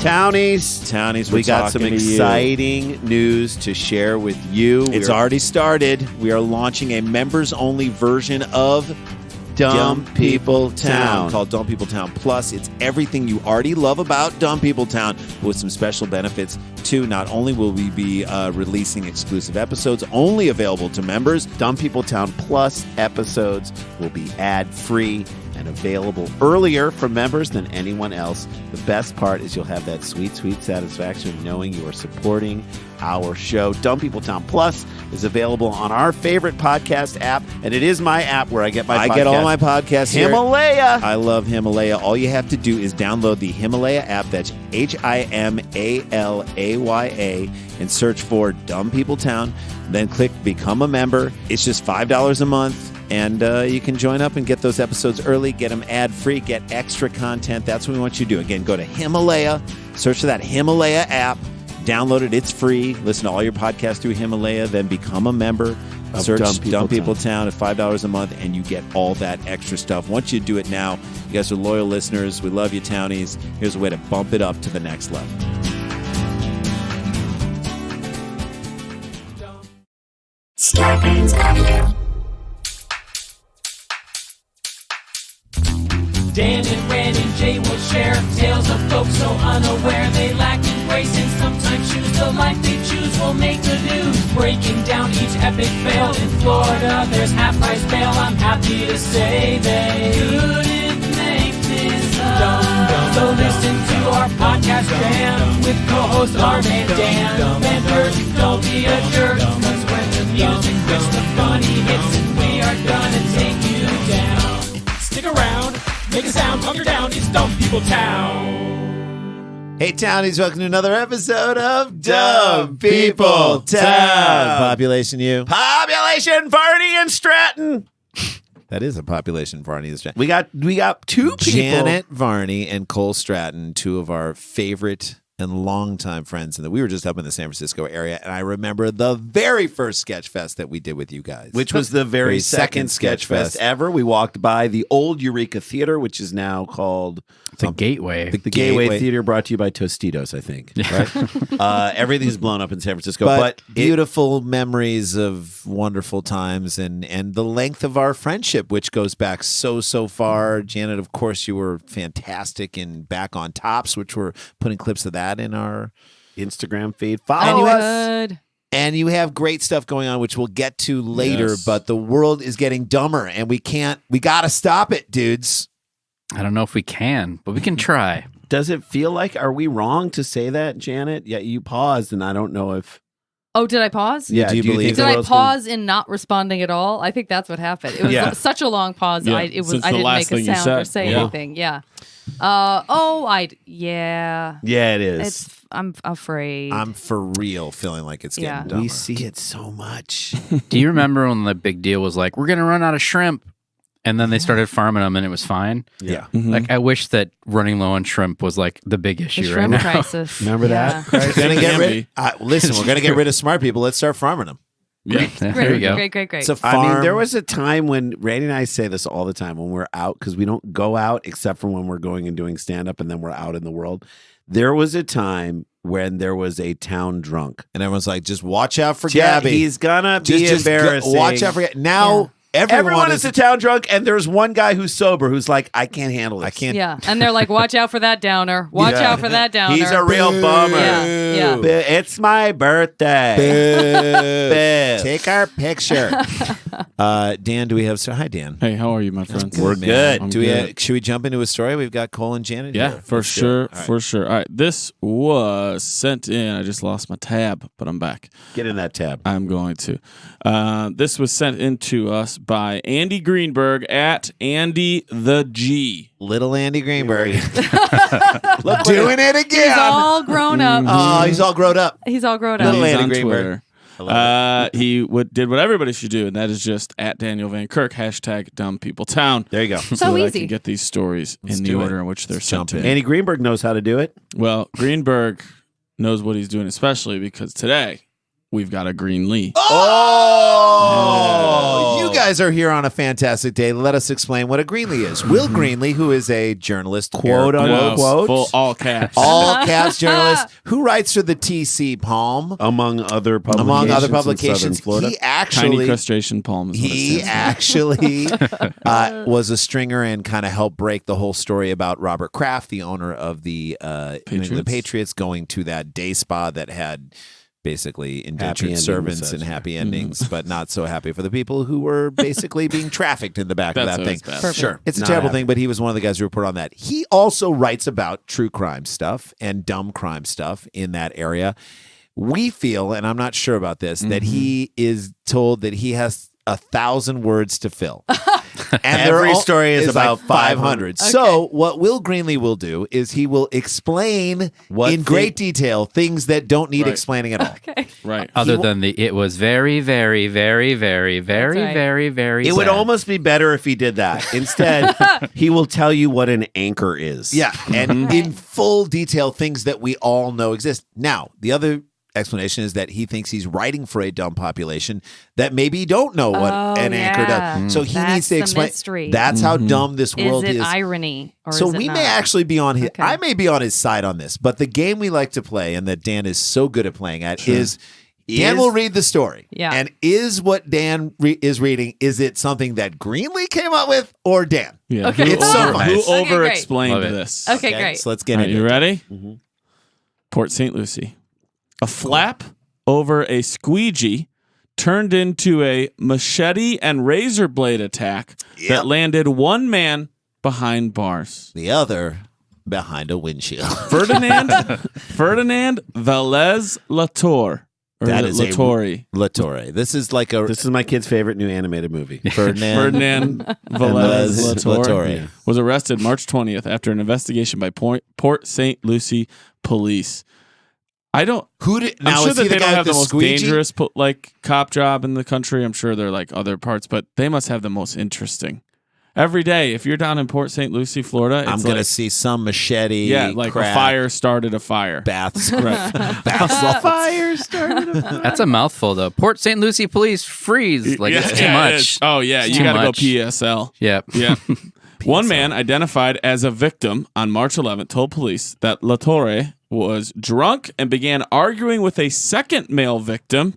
Townies, we got some exciting news to share with you. It's already started. We are launching a members-only version of Dumb People Town called Dumb People Town Plus. It's everything you already love about Dumb People Town with some special benefits too. Not only will we be releasing exclusive episodes only available to members, Dumb People Town Plus episodes will be ad-free and available earlier for members than anyone else. The best part is you'll have that sweet, sweet satisfaction of knowing you are supporting our show. Dumb People Town Plus is available on our favorite podcast app, and it is my app where I get my podcast. I get all my podcasts here. Himalaya. I love Himalaya. All you have to do is download the Himalaya app. That's Himalaya, and search for Dumb People Town. Then click Become a Member. It's just $5 a month. And you can join up and get those episodes early, get them ad-free, get extra content. That's what we want you to do. Again, go to Himalaya, search for that Himalaya app, download it. It's free. Listen to all your podcasts through Himalaya, then become a member. Search Dumb People Town at $5 a month, and you get all that extra stuff. Once you do it now, you guys are loyal listeners. We love you, Townies. Here's a way to bump it up to the next level. Stratton's Avenue. Dan and Ren and Jay will share tales of folks so unaware they lack in grace and sometimes choose the life they choose will make the news. Breaking down each epic fail in Florida, there's half-price bail. I'm happy to say they couldn't make this up. So listen to our podcast jam with co-hosts Arm and Dan. Members, don't be a jerk, cause when the music hits the funny hits and we are gonna take you down. Stick around. Make a sound, hunker down, it's Dumb People Town. Hey, Townies, welcome to another episode of Dumb People Town. Population you. Population Varney and Stratton. That is a population, Varney and Stratton. We got two people. Janet Varney and Cole Stratton, two of our favorite and longtime friends. And we were just up in the San Francisco area, and I remember the very first Sketch Fest that we did with you guys. Which was the very second Sketch Fest ever. We walked by the old Eureka Theater, which is now called... The Gateway. The Gateway Theater, brought to you by Tostitos, I think. Right? Everything's blown up in San Francisco. But beautiful memories of wonderful times and the length of our friendship, which goes back so far. Janet, of course, you were fantastic in Back on Tops, which we're putting clips of that in our Instagram feed. Follow us. And you have great stuff going on, which we'll get to later. Yes. But the world is getting dumber, and we got to stop it, dudes. I don't know if we can, but we can try. Does it feel like, are we wrong to say that, Janet? Yeah, you paused, and I don't know if... Oh, did I pause? Yeah, do you believe? Did I pause in not responding at all? I think that's what happened. It was such a long pause. Yeah. I didn't make a sound or say anything. Yeah. Yeah, it is. I'm afraid. I'm for real feeling like it's getting dumber. We see it so much. Do you remember when the big deal was like, we're going to run out of shrimp? And then they started farming them and it was fine? Yeah. Mm-hmm. Like, I wish that running low on shrimp was like the big issue the right now. shrimp crisis. Remember that? We're gonna get rid. Listen, we're gonna get rid of smart people. Let's start farming them. Yeah, there you go. Great. It's a farm. I mean, there was a time when Randy and I say this all the time when we're out, because we don't go out except for when we're going and doing stand-up and then we're out in the world. There was a time when there was a town drunk. And everyone's like, just watch out for Gabby. He's gonna be embarrassing. Watch out for Gabby. Now... Yeah. Everyone is a town drunk, and there's one guy who's sober who's like, I can't handle this. I can't. Yeah, and they're like, watch out for that downer. Watch out for that downer. He's a real bummer. Yeah. It's my birthday. Boo. Take our picture. Dan, do we have... Hi, Dan. Hey, how are you, my friends? We're good. Should we jump into a story? We've got Cole and Janet Yeah, here. for sure. All right, this was sent in. I just lost my tab, but I'm back. Get in that tab. I'm going to. This was sent in to us by Andy Greenberg at Andy the G. Little Andy Greenberg. Look, doing it again. He's all grown up. Oh, he's all grown up. He's all grown up. Little He's Andy on Greenberg. Twitter. He did what everybody should do, and that is just at Daniel Van Kirk, hashtag Dumb People Town. There you go. So that easy. I can get these stories in the order in which they're sent in. Andy Greenberg knows how to do it. Well, Greenberg knows what he's doing, especially because today we've got a green Lee. Oh! You guys are here on a fantastic day. Let us explain what a Greenlee is. Will Greenlee, who is a journalist, Quote unquote, Full all caps. all caps journalist, who writes for the TC Palm, among other publications, in Southern Florida. he Tiny actually crustacean palm is what it he stands for. actually was a stringer and kind of helped break the whole story about Robert Kraft, the owner of the New England Patriots, going to that day spa that had basically indentured servants and happy endings, but not so happy for the people who were basically being trafficked in the back of that thing. Sure. It's a terrible thing, but he was one of the guys who reported on that. He also writes about true crime stuff and dumb crime stuff in that area. We feel, and I'm not sure about this, that he is told that he has 1,000 words to fill. And every story is about like 500. Okay. So what Will Greenlee will do is he will explain in great detail things that don't need explaining at all. Okay. Right. Other than it was very, very, very, very, very, right. very, very. It would sad. almost be better if he did that. Instead, he will tell you what an anchor is. Yeah, and in full detail, things that we all know exist. Now, the other explanation is that he thinks he's writing for a dumb population that maybe don't know what an anchor does. So he needs to the explain. mystery. That's how dumb this world Is is. it irony? Or So is it we not? may actually be on his. Okay. I may be on his side on this, but the game we like to play and that Dan is so good at playing at is. Dan will read the story. Yeah. And is what Dan is reading, is it something that Greenlee came up with or Dan? Yeah. Okay. It's so fun. Who Okay, over great. explained Love it. this? Okay, great. So let's get All right, into you it. ready? Port St. Lucie. A flap over a squeegee turned into a machete and razor blade attack that landed one man behind bars. The other behind a windshield. Ferdinand Velez Latour. Or That is is it Latori? Latorre. This is like a This is my kid's favorite new animated movie. Ferdinand Velez Velez Latour Latorre. was arrested March 20th after an investigation by Port St. Lucie police. Who did now? I'm sure is that he they the don't guy have with the the most squeegee? dangerous cop job in the country. I'm sure they're like other parts, but they must have the most interesting. Every day, if you're down in Port St. Lucie, Florida, it's I'm gonna like, see some machete. like crap, a fire started a fire. baths. Right. Fire started. That's a mouthful, though. Port St. Lucie police freeze. Like, it's too it much. is. Oh yeah, It's you too got to go much. PSL. Yep. Yeah. One man identified as a victim on March 11th told police that Latorre was drunk and began arguing with a second male victim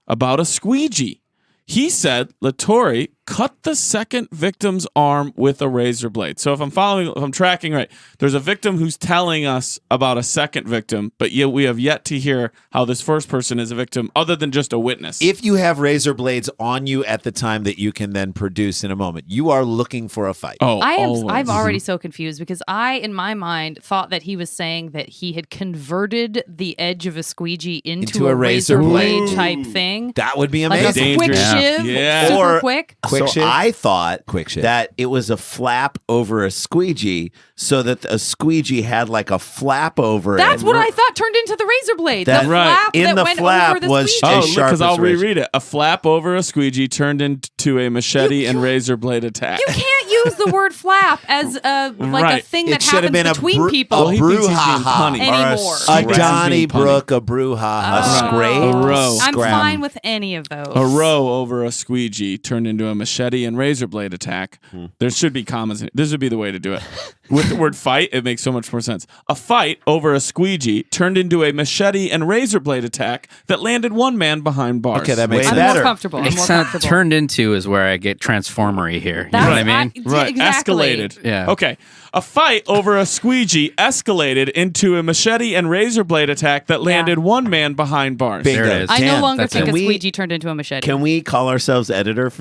about a squeegee. He said Latorre cut the second victim's arm with a razor blade. So if I'm tracking right, there's a victim who's telling us about a second victim, but yet we have yet to hear how this first person is a victim other than just a witness. If you have razor blades on you at the time that you can then produce in a moment, you are looking for a fight. I'm already so confused because I, in my mind, thought that he was saying that he had converted the edge of a squeegee into a razor blade type thing. That would be Like amazing. a quick Dangerous. shiv, Yeah. super Or- quick. Quick so shiv? I thought shiv. that it was a flap over a squeegee, so that a squeegee had like a flap over it. That's what I thought turned into the razor blade. That- the Right. flap In that the went flap over the was squeegee. as sharp because I'll as razor. reread it. A flap over a squeegee turned into a machete and razor blade attack. You can't use the word flap as a Right. a thing It that should have happens been between people. Well, he thinks he's being brouhaha. punny. anymore. A Scrap. Donnybrook, a brouhaha, Oh. scrape, A row. I'm scram. fine with any of those. A row over a squeegee turned into a machete and razor blade attack. There should be commas in it. This would be the way to do it. With the word fight, it makes so much more sense. A fight over a squeegee turned into a machete and razor blade attack that landed one man behind bars. Okay, that makes I'm sense. more better. comfortable. I'm more It's not comfortable. turned into is where I get transformery here. You know what I mean? Right, Exactly. escalated. Yeah. Okay. A fight over a squeegee escalated into a machete and razor blade attack that landed one man behind bars. Bingo. There it is. I no Dan, longer that's think it. a Can we- squeegee turned into a machete. Can we call ourselves editors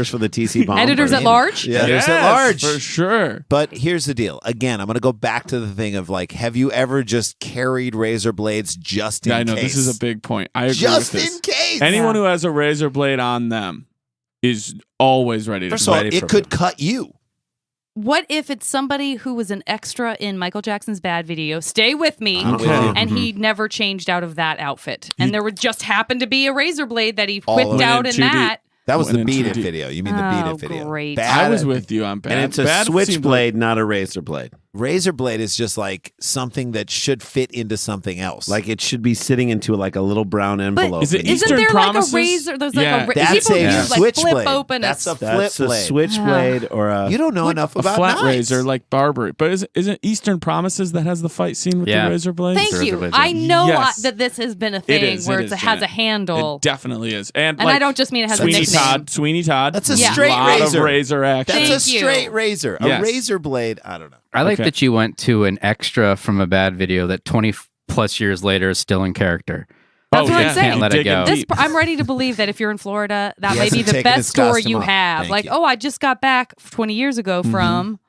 for the TC Bomb? Editors at large? Yeah, Yes, there's at large. for sure. But here's the deal. Again, I'm going to go back to the thing of like, have you ever just carried razor blades just in Yeah, I know case? this is a big point. I agree just with this. in case. Anyone who has a razor blade on them is always ready to First of all, fight. it could cut you. What if it's somebody who was an extra in Michael Jackson's Bad video? Stay with me. I'm with you. And he never changed out of that outfit. And there would just happen to be a razor blade that he All whipped of it out in in 2D. that. That was Went the in Beat 2D. It video. You mean the Beat Oh, It video? great. Bad. I was with you on bad. And it's a Bad seemed switchblade, not a razor blade. Razor blade is just like something that should fit into something else. Like it should be sitting into like a little brown envelope. Is it Isn't Eastern there Promises? like a razor? There's like Yeah. That's people a use like switchblade. flip open. That's a flip That's a blade. switchblade or a. You don't know enough A about flat knives. razor like Barbary. But isn't Eastern Promises that has the fight scene with Yeah. the razor blades? Thank Razor you. blades, I yeah. know Yes. that this has been a It thing is, where it it is, has Janet. a handle. It definitely is. And I don't just mean it has a Sweeney nickname. Todd. Sweeney Todd. That's a Yeah. straight lot razor. of razor action. That's Thank a you. straight razor. A Yes. razor blade. I don't know. I like Okay. that you went to an extra from a bad video that 20 plus years later is still in character. That's Oh, what yeah. I'm saying. Can't let it Digging go. deep. I'm ready to believe that if you're in Florida, that He may be hasn't the taken his best story costume you off. have. Thank Like, you. oh, I just got back 20 years ago from.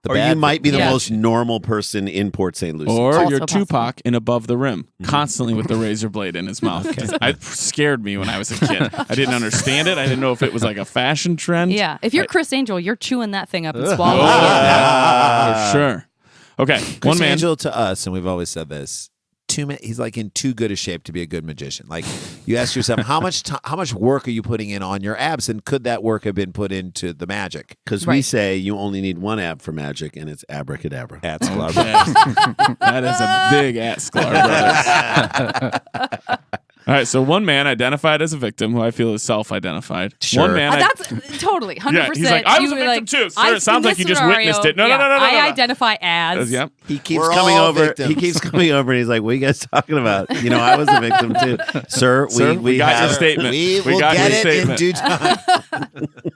The Or you bad might be the Yeah. most normal person in Port St. Lucie. Or Also you're possible. Tupac in Above the Rim, constantly with the razor blade in his mouth. It scared me when I was a kid. I didn't understand it. I didn't know if it was like a fashion trend. Yeah. If you're Chris Angel, you're chewing that thing up and swallowing it. For sure. Okay, Chris one man. Angel to us, and we've always said this. He's like in too good a shape to be a good magician. Like you ask yourself, how much work are you putting in on your abs, and could that work have been put into the magic? Because we Right. say you only need one ab for magic, and it's abracadabra. That's Sklar. That is a big at Sklar Brothers. All right, so one man identified as a victim, who I feel is self-identified. Sure. One man. That's totally 100%. Yeah, he's like, I was You a were victim too, sir. I've It sounds seen like you this just witnessed it. No, scenario. no. I identify as. Yeah. He keeps We're coming all over. victims. He keeps coming over, and he's like, "What are you guys talking about? You know, I was a victim too, sir. Sir, we got have your statement. We will got get your it in statement. due time.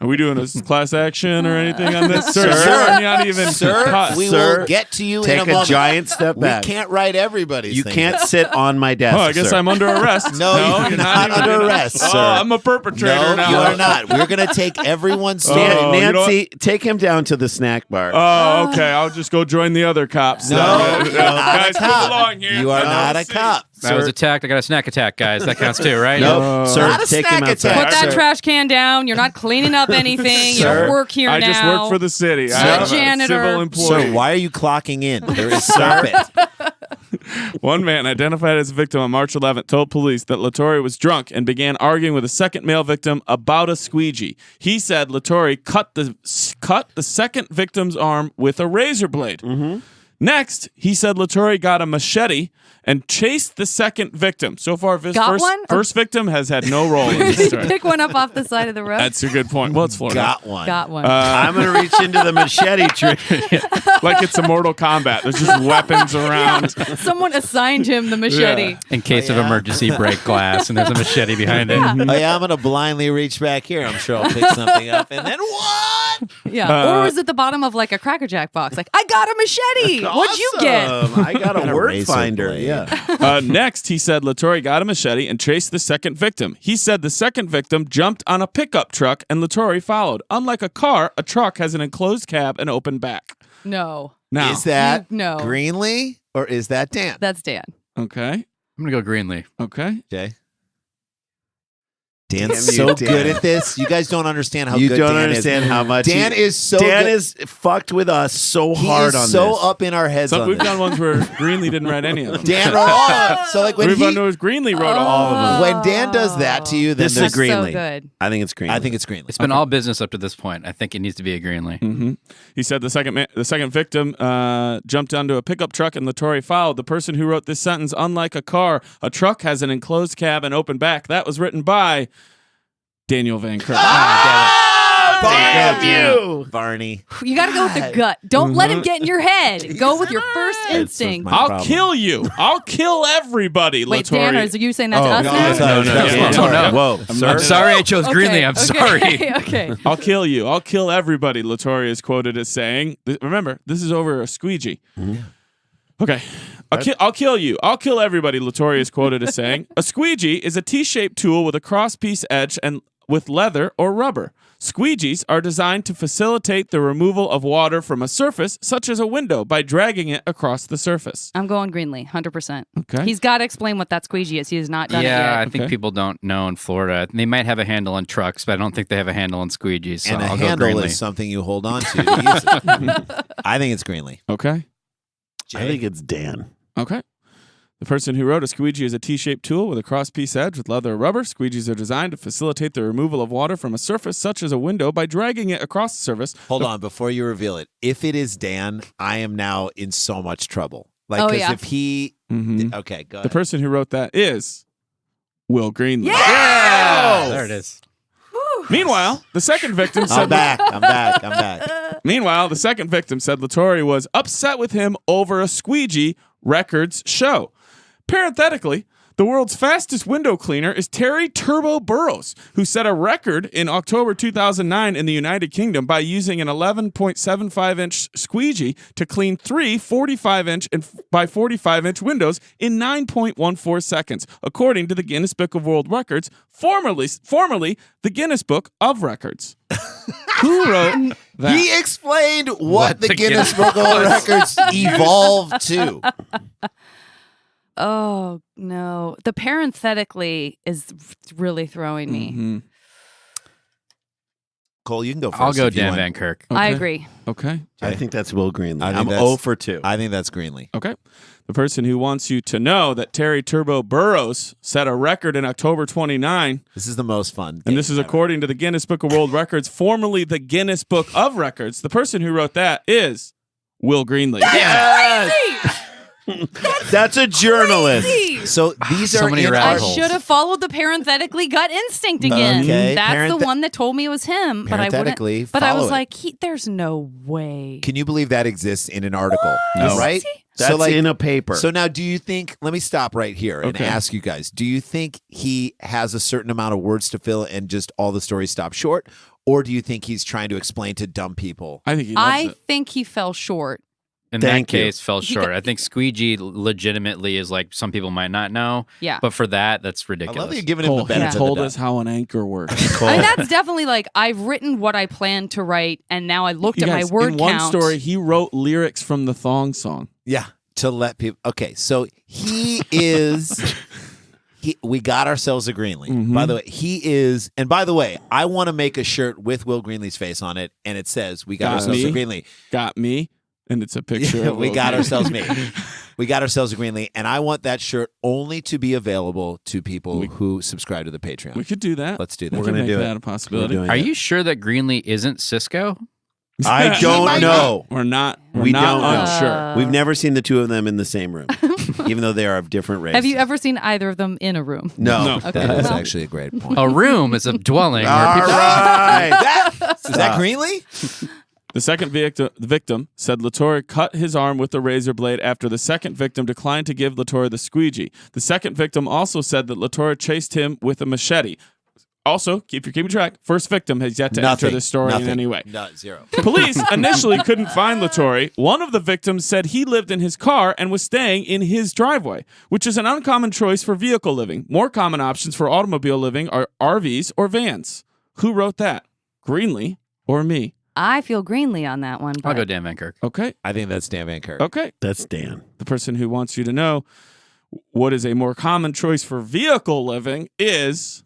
Are we doing a class action or anything on this, sir? Sir. You're not even Sir, we Sir, will get to you in Take a a moment. giant step We back. can't write everybody's You thing can't down. sit on my desk. Oh, I guess sir. I'm under arrest. No, you're not even under gonna- arrest, Oh, sir. I'm a perpetrator No, now. you are not. We're going to take everyone's story. Oh, you know Nancy, take him down to the snack bar. Oh, okay. I'll just go join the other cops. No, you're not guys, a move cop. along here. You are No, not a see. cop. I was Sir. attacked. I got a snack attack, guys. That counts too, right? Nope, sir. Not a Take snack him outside. attack. Put that Sir. trash can down. You're not cleaning up anything. You Sir, don't work here I now. just work for the city. Sir. I'm a Janitor. civil employee. Sir, why are you clocking in? There is stop it. One man identified as a victim on March 11th told police that Latore was drunk and began arguing with a second male victim about a squeegee. He said Latore cut the second victim's arm with a razor blade. Mm-hmm. Next, he said Latore got a machete and chased the second victim. So far, this Got one? first victim has had no role in this story. Pick one up off the side of the road. That's a good point. Well, it's Florida. Got one. Got one. I'm going to reach into the machete tree. Like it's a Mortal Kombat. There's just weapons around. Someone assigned him the machete. Yeah. In case of yeah. emergency, break glass, and there's a machete behind it. Oh, yeah, I'm going to blindly reach back here. I'm sure I'll pick something up. And then what? Yeah. Or was it the bottom of like a Cracker Jack box? Like, I got a machete. What'd you get? I got a word razor finder. blade. Yeah. Next, he said Latore got a machete and chased the second victim. He said the second victim jumped on a pickup truck and Latore followed. Unlike a car, a truck has an enclosed cab and open back. No. Now, Is that No. Greenlee or is that Dan? That's Dan. okay? I'm going to go Greenlee. Okay. Jay? Dan's Damn you, so Dan. good at this. You guys don't understand how You good don't Dan understand is. how much Dan he- is so Dan good. is fucked with us so He hard is on so this. up in our heads So on we've this. done ones where Greenlee didn't write any of them. Dan wrote all of them. So like when Everyone he, knows Greenlee wrote all of them. when Dan does that to you, then This is there's So Greenlee. good. I think it's Greenlee. I think it's Greenlee. It's been all business up to this point. I think it needs to be a Greenlee. Mm-hmm. He said the second victim jumped onto a pickup truck and Latore followed. The person who wrote this sentence, unlike a car, a truck has an enclosed cab and open back. That was written by Daniel Van Kirk. Damn you. Varney. You got to go with the gut. Don't let him get in your head. Go with your first instinct. my I'll problem. kill you. I'll kill everybody, Wait, Latore. Dan, are you saying that to us no, now? that's not- No, that's yeah, not- yeah, no, yeah. Whoa, sir. I'm sorry I chose Greenlee. I'm sorry. Okay. I'll kill you. I'll kill everybody, Latore is quoted as saying. Remember, this is over a squeegee. Okay. I'll kill you. I'll kill everybody, Latore is quoted as saying. A squeegee is a T-shaped tool with a cross-piece edge and with leather or rubber. Squeegees are designed to facilitate the removal of water from a surface, such as a window, by dragging it across the surface. I'm going Greenlee, 100%. Okay. He's got to explain what that squeegee is. He has not done it Yeah, I yet. think Okay. people don't know in Florida. They might have a handle on trucks, but I don't think they have a handle on squeegees. So And a I'll go handle Greenlee. is something you hold on to use it. I think it's Greenlee. Okay. I think it's Dan. Okay. The person who wrote, a squeegee is a T-shaped tool with a cross-piece edge with leather or rubber. Squeegees are designed to facilitate the removal of water from a surface such as a window by dragging it across the surface. Hold on, before you reveal it. If it is Dan, I am now in so much trouble. Like, Oh, because yeah. if he... Mhm. Okay, go The ahead. person who wrote that is Will Greenlee. Yeah! There it is. Meanwhile, the second victim said... I'm back. Meanwhile, the second victim said Latore was upset with him over a squeegee records show. Parenthetically, the world's fastest window cleaner is Terry Turbo Burrows, who set a record in October 2009 in the United Kingdom by using an 11.75-inch squeegee to clean three 45-inch by 45-inch windows in 9.14 seconds, according to the Guinness Book of World Records, formerly the Guinness Book of Records. Who wrote that? He explained what the Guinness Book of Records evolved to. Oh, no. The parenthetically is really throwing me. Mhm. Cole, you can go first. I'll go if you Dan want. Van Kirk. I Okay. agree. Okay. I think that's Will Greenlee. I think I'm that's- 0 for 2. I think that's Greenlee. Okay. The person who wants you to know that Terry Turbo Burrows set a record in October 29, This is the most fun. and this is according to the Guinness Book of World Records, formerly the Guinness Book of Records. The person who wrote that is Will Greenlee. That's a journalist. So these So are many in rabbit I our- holes. should have followed the parenthetically gut instinct again. Okay, That's the one that told me it was him. But I Parenthetically, wouldn't. But I follow was it. like, there's no way. Can you believe that exists in an article? No. Right? That's so like, in a paper. So now do you think, let me stop right here and Okay. ask you guys, do you think he has a certain amount of words to fill and just all the stories stop short? Or do you think he's trying to explain to dumb people? I think he loves I it. think he fell short. In Thank that you. case, fell short. I think squeegee legitimately is like some people might not know. Yeah. But for that, that's I ridiculous. love that you're giving him the Cole, he benefit told of the us how an anchor works. And that's definitely like, I've written what I planned to write, and now I looked You at guys, my word in one count. story, he wrote lyrics from the thong song. Yeah, to let people. Okay, so he is. We got ourselves a Greenlee. Mhm. By the way, he is. And by the way, I want to make a shirt with Will Greenlee's face on it, and it says, "We got Got ourselves a me. Greenlee." Got me, and it's a picture. of we Will got Greenlee. ourselves me. We got ourselves a Greenlee, and I want that shirt only to be available to people who subscribe to the Patreon. We could do that. Let's do We that. We're could gonna make do that it. a possibility. We're doing Are it. you sure that Greenlee isn't Cisco? I don't know. We're not. We don't know. unsure. We've never seen the two of them in the same room, even though they are of different races. Have you ever seen either of them in a room? No. No. Okay. That is well, actually a great point. A room is a dwelling. All where people- right. Is that Greenlee? The second victim said Latore cut his arm with a razor blade after the second victim declined to give Latore the squeegee. The second victim also said that Latore chased him with a machete. Also, if you're keeping track, first victim has yet to enter this story in any way. Not zero. Police initially couldn't find Latore. One of the victims said he lived in his car and was staying in his driveway, which is an uncommon choice for vehicle living. More common options for automobile living are RVs or vans. Who wrote that? Greenlee or me? I feel Greenlee on that one. I'll But go Dan Van Kirk. Okay. I think that's Dan Van Kirk. Okay. That's Dan. The person who wants you to know what is a more common choice for vehicle living is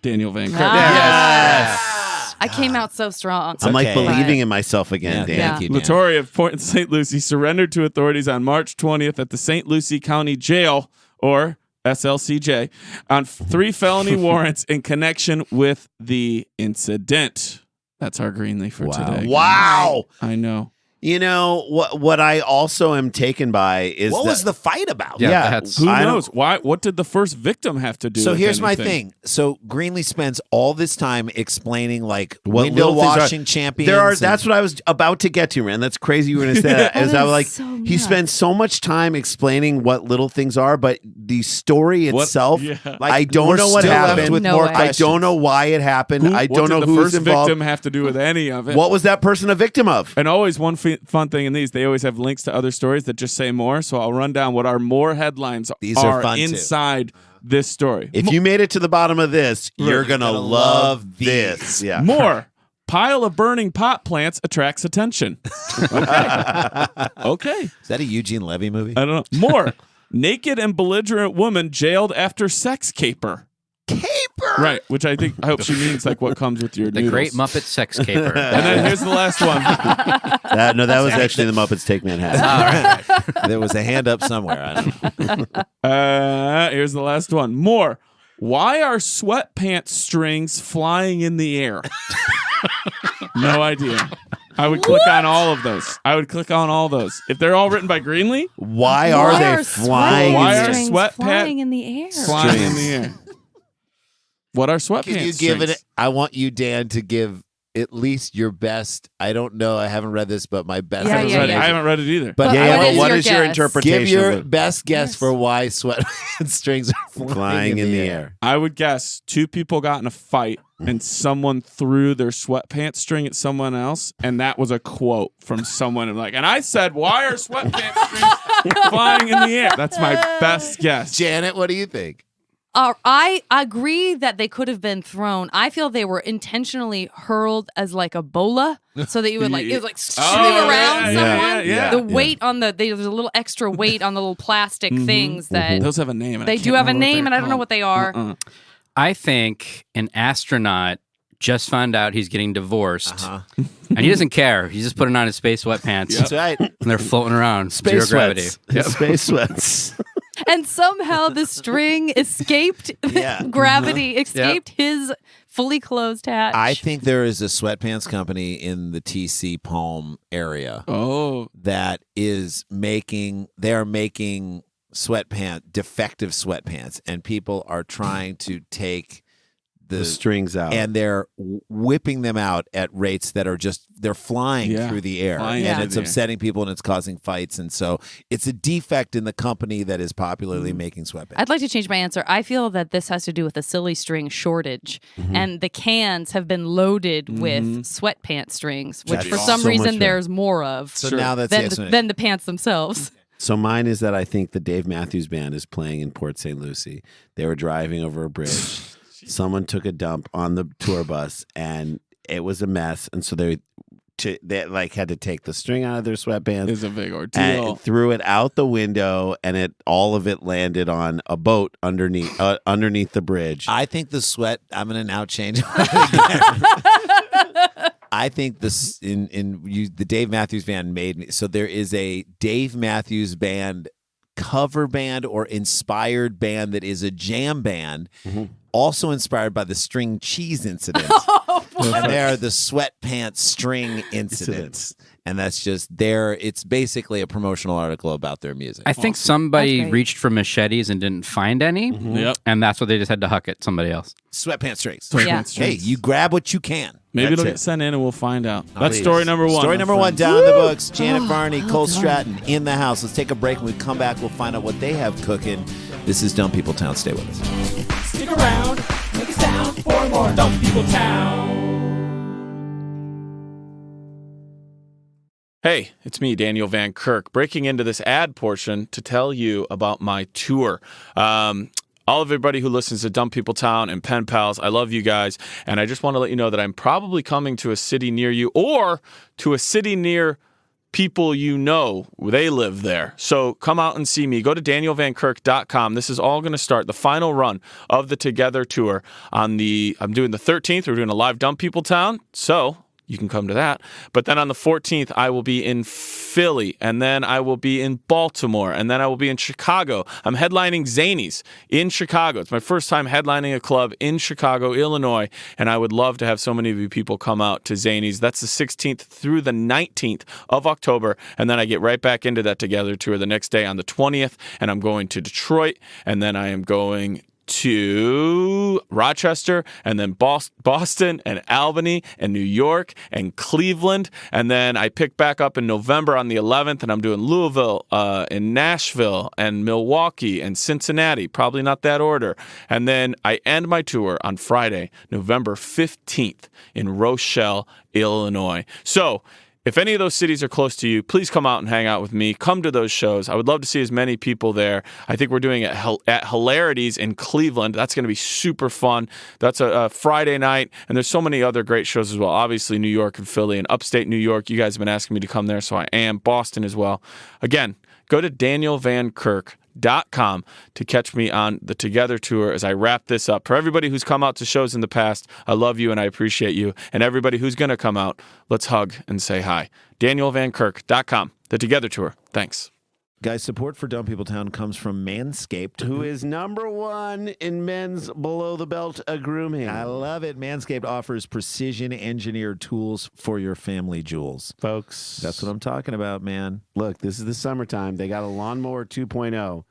Daniel Van Kirk. Ah. I came out so strong. I'm like okay. believing in myself again, Dan. Thank you, Dan. Latore of Point St. Lucie surrendered to authorities on March 20th at the St. Lucie County Jail, or SLCJ, on 3 felony warrants in connection with the incident. That's our Greenlee for today. Wow. I know. You know what I also am taken by is What that, was the fight about? Yeah, Yeah, that's Who I don't- knows? Why? What did the first victim have to do So with here's my anything? thing. So Greenlee spends all this time explaining like what window little things are- washing champions. There are. and- That's what I was about to get to, man. That's crazy. You were going to say that. As I was like, so he nuts. spends so much time explaining what little things are, but the story What- itself, yeah. like, I don't we're know what still left happened. with No more way. I questions. don't know why it happened. I What don't did know the who's first involved. victim have to do with any of it? What was that person a victim of? And always one fun thing in these, they always have links to other stories that just say more. So I'll run down what our more headlines These are fun, too. inside this story. If you made it to the bottom of this, you're Right. gonna Gonna love love this. these. Yeah. More. Pile of burning pot plants attracts attention. Okay. Is that a Eugene Levy movie? I don't know. More. Naked and belligerent woman jailed after sex caper. caper. Right, which I hope she means like what comes with your The noodles. Great Muppet Sex Caper. And then here's the last one. That was actually the Muppets Take Manhattan. All right. There was a hand up somewhere. I don't know. Here's the last one. More. Why are sweatpants strings flying in the air? No idea. I would click on all of those. If they're all written by Greenlee, Why are they flying? Why are strings sweatpants flying in the air? flying in the air? What are sweatpants Can you strings? give it? I want you, Dan, to give at least your best. I don't know. I haven't read this, but my best. Yeah, I haven't yeah, read it. yeah. I haven't read it either. But Yeah, What but is what your is your guess? interpretation give your of it? best guess Yes. for why sweatpants strings are Flying in the air. I would guess two people got in a fight and someone threw their sweatpants string at someone else, and that was a quote from someone like, and I said, why are sweatpants strings flying in the air? That's my best guess. Janet, what do you think? I agree that they could have been thrown. I feel they were intentionally hurled as like a bola, so that you would it would like swing around someone. yeah. The weight on there's a little extra weight on the little plastic things that Those have a name. And I they can't do have a remember what name, they're and I don't know called. what they are. I think an astronaut just found out he's getting divorced, and he doesn't care. He's just putting on his space sweatpants, That's right. and they're floating around. Space zero gravity. sweats. Space sweats. And somehow the string escaped Yeah. gravity, escaped his fully closed hatch. I think there is a sweatpants company in the TC Palm area Oh, that is making defective sweatpants, and people are trying to take The strings out. and they're whipping them out at rates that are they're flying Yeah. through the air, Flying and through it's the air. upsetting people, and it's causing fights, and so it's a defect in the company that is popularly making sweatpants. I'd like to change my answer. I feel that this has to do with a silly string shortage, and the cans have been loaded with sweatpants strings, which That's for so some much reason better. there's more of So now that's the than, explanation. than the pants themselves. So mine is that I think the Dave Matthews Band is playing in Port St. Lucie. They were driving over a bridge. Someone took a dump on the tour bus, and it was a mess. And so they like had to take the string out of their sweatpants it's a big ordeal. and threw it out the window, and all of it landed on a boat underneath the bridge. I think the sweat. I'm going to now change. I think this the Dave Matthews Band made me. So there is a Dave Matthews Band cover band or inspired band that is a jam band, also inspired by the string cheese incident. And they are the sweatpants string incidents. And that's just it's basically a promotional article about their music. I think somebody That's great. reached for machetes and didn't find any, Yep. and that's what they just had to huck at somebody else. Sweatpants strings. Yeah. Hey, you grab what you can. Maybe That's it'll it. get sent in and we'll find out. That's Please. story number one. Story my number one friend. down in the books. Janet Varney, Cole Stratton in the house. Let's take a break. When we come back, we'll find out what they have cooking. This is Dumb People Town. Stay with us. Stick around, make a sound for more Dumb People Town. Hey, it's me, Daniel Van Kirk, breaking into this ad portion to tell you about my tour. All of everybody who listens to Dumb People Town and Pen Pals, I love you guys, and I just want to let you know that I'm probably coming to a city near you or to a city near people you know. They live there. So come out and see me. Go to danielvankirk.com. This is all going to start the final run of the Together Tour I'm doing the 13th. We're doing a live Dumb People Town. So you can come to that. But then on the 14th, I will be in Philly, and then I will be in Baltimore, and then I will be in Chicago. I'm headlining Zanies in Chicago. It's my first time headlining a club in Chicago, Illinois, and I would love to have so many of you people come out to Zanies. That's the 16th through the 19th of October, and then I get right back into that Together Tour the next day on the 20th, and I'm going to Detroit, and then I am going to Rochester, and then Boston and Albany and New York and Cleveland, and then I pick back up in November on the 11th, and I'm doing Louisville and Nashville and Milwaukee and Cincinnati, probably not that order, and then I end my tour on Friday, November 15th in Rochelle, Illinois. So if any of those cities are close to you, please come out and hang out with me. Come to those shows. I would love to see as many people there. I think we're doing it at Hilarities in Cleveland. That's going to be super fun. That's a Friday night, and there's so many other great shows as well. Obviously, New York and Philly and upstate New York. You guys have been asking me to come there, so I am. Boston as well. Again, go to danielvankirk.com. thetogethertour.com to catch me on the Together Tour as I wrap this up. For everybody who's come out to shows in the past, I love you and I appreciate you. And everybody who's going to come out, let's hug and say hi. DanielVanKirk.com, the Together Tour. Thanks. Guys, support for Dumb People Town comes from Manscaped, Who is #1 in men's below-the-belt grooming. I love it. Manscaped offers precision-engineered tools for your family jewels. Folks, That's what I'm talking about, man. look, this is the summertime. They got a lawnmower 2.0.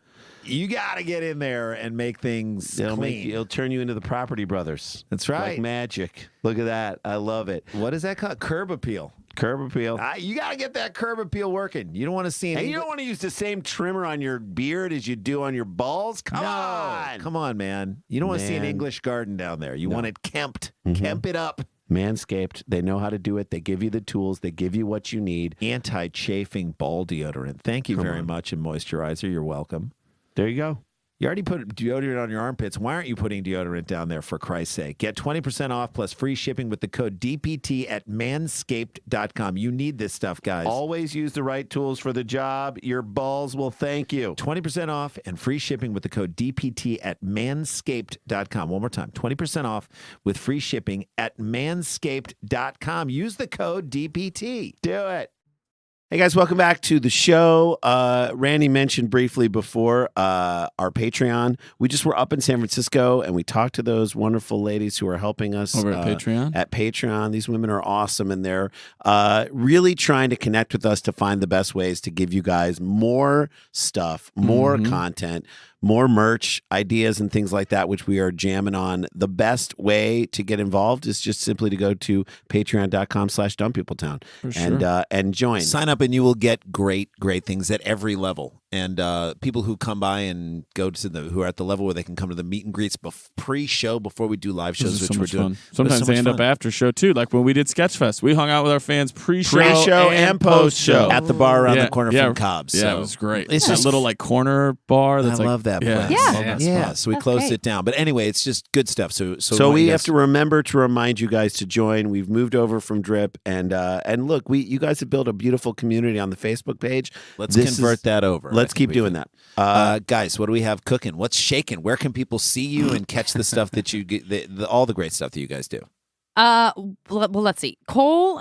You got to get in there and make things clean. It'll turn you into the Property Brothers. That's right. Like magic. Look at that. I love it. What is that called? Curb appeal. Curb appeal. You got to get that curb appeal working. You don't want to see And any. you don't want to use the same trimmer on your beard as you do on your balls? Come on. Come on, man. You don't want to see an Man. English garden down there. You want it kempt. Kemp it up. Manscaped, they know how to do it. They give you the tools. They give you what you need. Anti-chafing ball deodorant. Thank you very much. And moisturizer. You're welcome. There you go. You already put deodorant on your armpits. Why aren't you putting deodorant down there, for Christ's sake? Get 20% off plus free shipping with the code DPT at manscaped.com. You need this stuff, guys. Always use the right tools for the job. Your balls will thank you. 20% off and free shipping with the code DPT at manscaped.com. One more time, 20% off with free shipping at manscaped.com. Use the code DPT. Do it. Hey guys, welcome back to the show. Randy mentioned briefly before our Patreon. We just were up in San Francisco and we talked to those wonderful ladies who are helping us Over at Patreon? At Patreon. These women are awesome and they're really trying to connect with us to find the best ways to give you guys more stuff, more content, more merch ideas and things like that, which we are jamming on. The best way to get involved is just simply to go to patreon.com/dumbpeopletown and join. Sign up and you will get great things at every level. And people who come by and go to who are at the level where they can come to the meet and greets pre-show before we do live shows, which we're doing. Sometimes they end up after show too. Like when we did Sketchfest, we hung out with our fans pre-show and post-show at the bar around the corner from Cobb's. Yeah, So it was great. It's that just little like corner bar. That's I like, love that yeah. place. Yeah. Yeah. So we That's closed great. it down. But anyway, it's just good stuff. So we have to remember to remind you guys to join. We've moved over from Drip, and look, you guys have built a beautiful community on the Facebook page. Let's convert that over. Let's keep doing that. Guys, what do we have cooking? What's shaking? Where can people see you and catch the stuff that you get, all the great stuff that you guys do? Well, let's see. Cole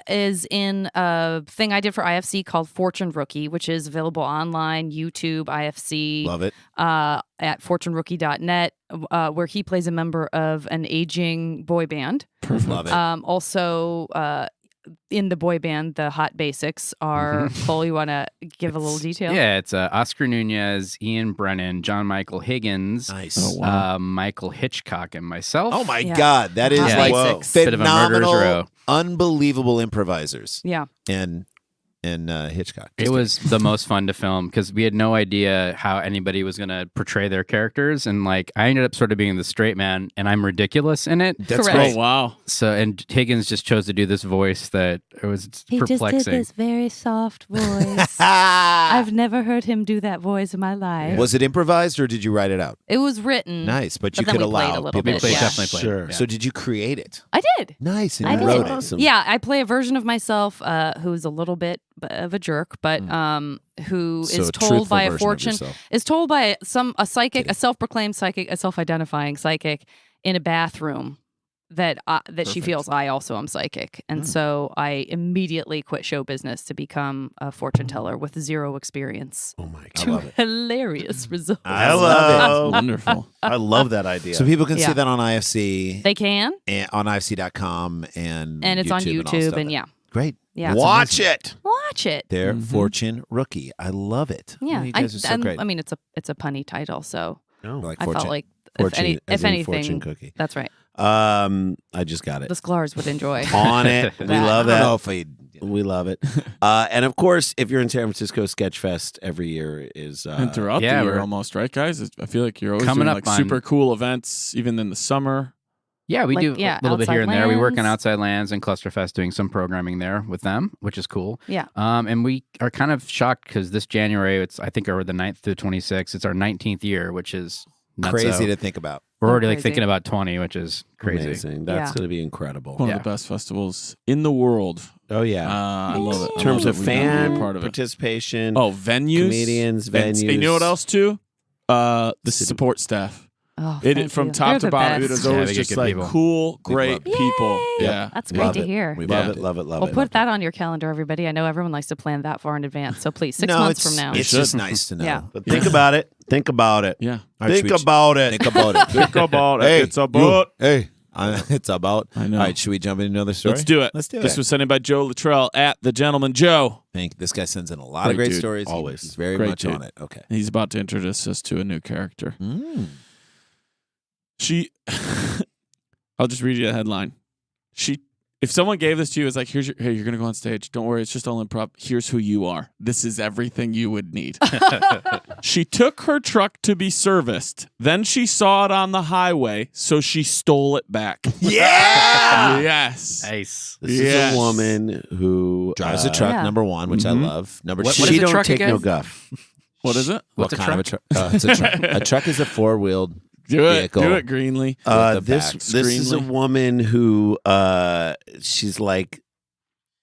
is in a thing I did for IFC called Fortune Rookie, which is available online, YouTube, IFC. Love it. At fortunerookie.net, where he plays a member of an aging boy band. Love it. Also, in the boy band, the Hot Basics are. Cole, you want to give a little detail? Yeah, it's Oscar Nunez, Ian Brennan, John Michael Higgins, Nice. Michael Hitchcock, and myself. Oh my Yeah. God, that is Hot like Basics. Bit of a murderer's phenomenal, row. unbelievable improvisers. Yeah. And Hitchcock. It was the most fun to film because we had no idea how anybody was going to portray their characters. And like, I ended up sort of being the straight man and I'm ridiculous in it. That's Correct. great. Oh wow. So, and Higgins just chose to do this voice that it was perplexing. very soft voice. I've never heard him do that voice in my life. Was it improvised or did you write it out? It was written. Nice, but you then could we played allow a little people bit, to yeah. Definitely played. Sure. Yeah. So did you create it? I did. Nice, and I you did. wrote Awesome. Yeah, I play a version of myself who's a little bit of a jerk, but who So is a told truthful by a version of fortune yourself. is told by a psychic, a self-proclaimed psychic, a self-identifying psychic in a bathroom that she feels I also am psychic, and so I immediately quit show business to become a fortune teller with zero experience. Oh my To God. hilarious results. I love it. Wonderful. I love that idea. So people can see Yeah. that on IFC, They can, and on IFC.com, and and it's on all YouTube, stuff. and yeah, Great. yeah. Watch it. Watch it. Their Fortune Rookie. I love it. Yeah, You guys are so great. I mean, it's a punny title, so Like I Fortune. felt like Fortune, if as in anything, fortune cookie. that's right. I just got it. The Sklars would enjoy. On it. We love I don't know that. if We love it. And of course, if you're in San Francisco, Sketchfest every year is And throughout yeah, the year we're- almost, right, guys? I feel like you're always Coming doing up like on- super cool events, even in the summer. Yeah, we Like, do yeah, a little bit here and Outside there. We work on Lands. Outside Lands and Clusterfest doing some programming there with them, which is cool. Yeah. And we are kind of shocked because this January, I think over the 9th to 26th, it's our 19th year, which is nutso. crazy to think about. We're already like crazy. thinking about 20, which is crazy. Amazing. That's Yeah. going to be incredible. One of the best festivals in the world. Oh yeah. I love it. In terms of We gotta be a fan part of it. participation. Oh, venues, comedians, And venues. you know what else too? The support staff. Oh, It thank from you. top They're to the bottom, it best. is Yeah, always they get just good like people. cool, We great love it. people. Yeah. That's great Love to it. hear. We Yeah. love it. Love it. Love Well, it. put that on your calendar, everybody. I know everyone likes to plan that far in advance. So please, 6 months from now. It's should. just nice to know. Yeah. But think about it. Think about it. Yeah. All right, Think should we- about it. Think about it. Think about it. Hey, It's about. Hey, it's about. I know. All right, should we jump into another story? Let's do it. Let's do This it. was sent in by Joe Luttrell at The Gentleman Joe. This guy sends in a lot Great of great dude. stories. Always. He's very Great much dude. on it. Okay. He's about to introduce us to a new character. She, I'll just read you the headline. If someone gave this to you, it's like, hey, you're going to go on stage. Don't worry, it's just all improv. Here's who you are. This is everything you would need. She took her truck to be serviced. Then she saw it on the highway, so she stole it back. Yeah! Yes. Nice. This Yes. is a woman who Drives a truck, Yeah. number one, which I love. Number What two, is She the don't truck take again? no guff. What is it? what What's a kind of a truck? It's a truck. A truck is a four-wheeled Do it. vehicle. Do it, Greenlee. the This back is a screenly. woman who she's like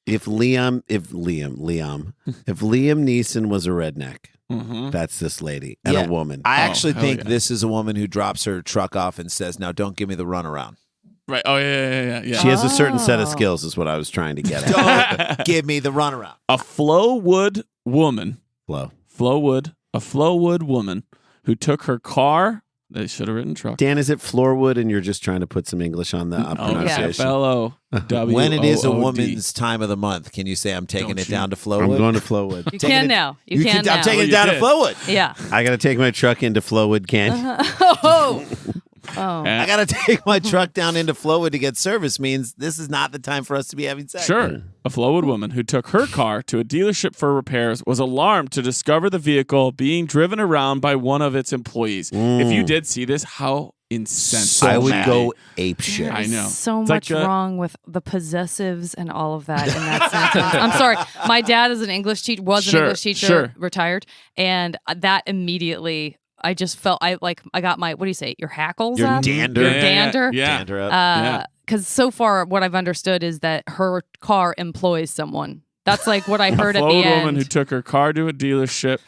if Liam Neeson was a redneck, Mm-hmm. that's this lady and Yeah. a woman. I actually hell think yeah. this is a woman who drops her truck off and says, "Now don't give me the runaround. Right. Oh, yeah. She has a certain set of Oh. skills, is what I was trying to get at. Don't give me the runaround." A Flowwood woman. Flo. A Flowwood woman who took her car. They should have written truck. Dan, is it Floorwood and you're just trying to put some English on the Oh, pronunciation? F-L-O-W-O-O-D. When it is a woman's time of the month, can you say, "I'm taking Don't it you- down to I'm Flowood"? going to Flowood. You Taking can it- now. You can now. I'm taking Well, it you down to did. Flowood. Yeah. I got to take my truck into Flowood Canyon. Oh. I got to take my truck down into Flowood to get service. Means this is not the time for us to be having sex. Sure. A Flowwood woman who took her car to a dealership for repairs was alarmed to discover the vehicle being driven around by one of its employees. If you did see this, how incensed I would mad. go ape shit. I know. So It's much like a- wrong with the possessives and all of that in that sentence. I'm sorry. My dad is an English teacher, was an Sure, English teacher, sure. retired, and that immediately, I just felt I got my, what do you say? Your hackles Your up? dander. Your Yeah, dander. Yeah. Dander up. Yeah. Because so far, what I've understood is that her car employs someone. That's like what I heard A at the Flowwood end. woman who took her car to a dealership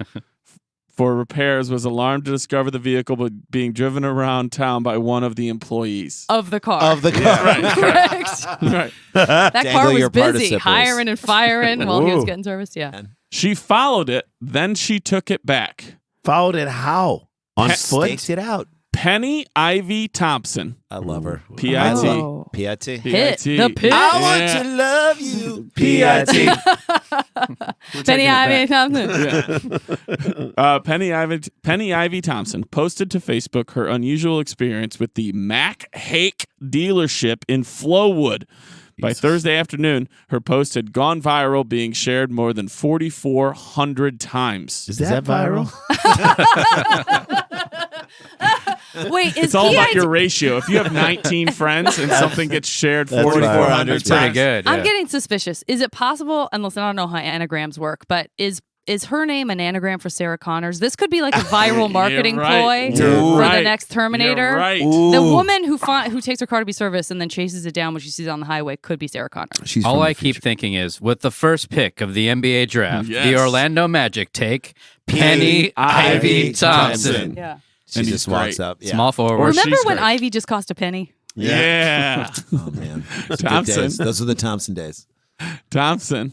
for repairs was alarmed to discover the vehicle being driven around town by one of the employees. of the car. Of the car. Correct. Right. That car Dangle was your busy participles. hiring and firing while he was Whoa. getting service. Yeah. She followed it, then she took it back. Followed it how? On Pet foot? Stakes it out. Penny Ivy Thompson. I love her. P.I.T. Oh. P.I.T. Hit P.I.T. the pit. I want Yeah. to love you. P.I.T. Penny Ivy Thompson. Penny Ivy Thompson posted to Facebook her unusual experience with the Mac Hake dealership in Flowwood. By Thursday afternoon, her post had gone viral, being shared more than 4,400 times. Is that viral? Wait, is It's all about PIT your ratio. If you have 19 friends and something gets shared That's 4,400 That's pretty times, good. I'm yeah. getting suspicious. Is it possible, and listen, I don't know how anagrams work, but is her name an anagram for Sarah Connors? This could be like a viral marketing You're right. ploy You're for right. the next Terminator. You're right. The woman who takes her car to be serviced and then chases it down when she sees it on the highway could be Sarah Connors. She's All from the I keep future. thinking is, with the first pick of the NBA draft, Yes. the Orlando Magic take Penny Ivy Thompson. Yeah. She And just he's walks great. up. Yeah. Small forward. Or Remember she's when great. Ivy just cost a penny? Yeah. Oh, man. Those are good Thompson. days. Those are the Thompson days. Thompson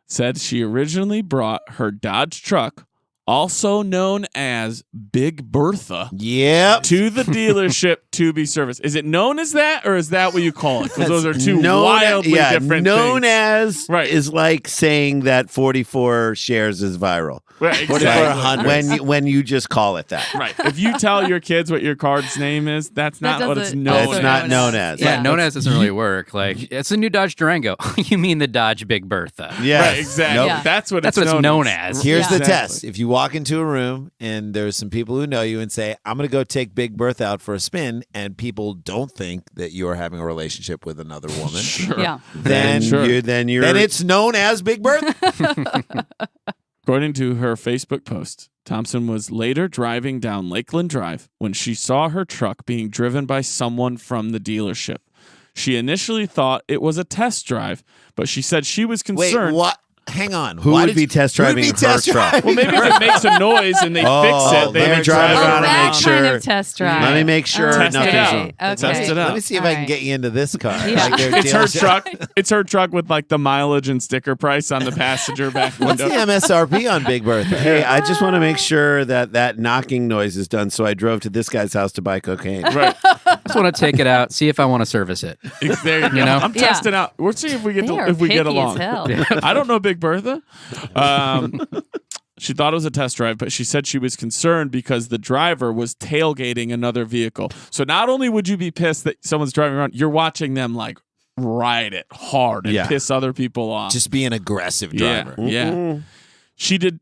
said she originally brought her Dodge truck, also known as Big Bertha, Yep. to the dealership to be serviced. Is it known as that, or is that what you call it? Because those are two Known wildly different known things. as Right. is like saying that 44 shares is viral. Right, exactly. 4,400. When you just call it that. Right. If you tell your kids what your card's name is, that's That not what it's doesn't- known That's also as. not known as. Yeah, Yeah. known as doesn't really work. Like, it's a new Dodge Durango. You mean the Dodge Big Bertha. Yes. Right, exactly. Nope. Yeah. That's what That's what it's known as. Here's Yeah. the Exactly. test. If you walk into a room and there's some people who know you and say, "I'm going to go take Big Bertha out for a spin," and people don't think that you are having a relationship with another woman, Sure. Yeah. then Sure. then you're then it's known as Big Bertha. According to her Facebook post, Thompson was later driving down Lakeland Drive when she saw her truck being driven by someone from the dealership. She initially thought it was a test drive, but she said she was concerned. Wait, what? Hang on. Who would be test driving her truck? Well, maybe if it makes a noise and they fix it, they let me would drive drive around and that make sure. kind of test drive. Let me make sure Test it nothing's out. wrong. Okay. Test it out. Let me see if I can get you into this car. Yeah. Like their It's her dealership. truck. It's her truck with like the mileage and sticker price on the passenger back What's window. the MSRP on Big Bertha? Hey, I just want to make sure that knocking noise is done, so I drove to this guy's house to buy cocaine. Right. I just want to take it out, see if I want to service it. There you go. know? I'm Yeah. testing out. We're seeing if we get They are if we get picky along. as hell. I don't know Big Bertha. She thought it was a test drive, but she said she was concerned because the driver was tailgating another vehicle. So not only would you be pissed that someone's driving around, you're watching them like ride it hard and piss other people off. Just be an aggressive yeah, driver. yeah. She did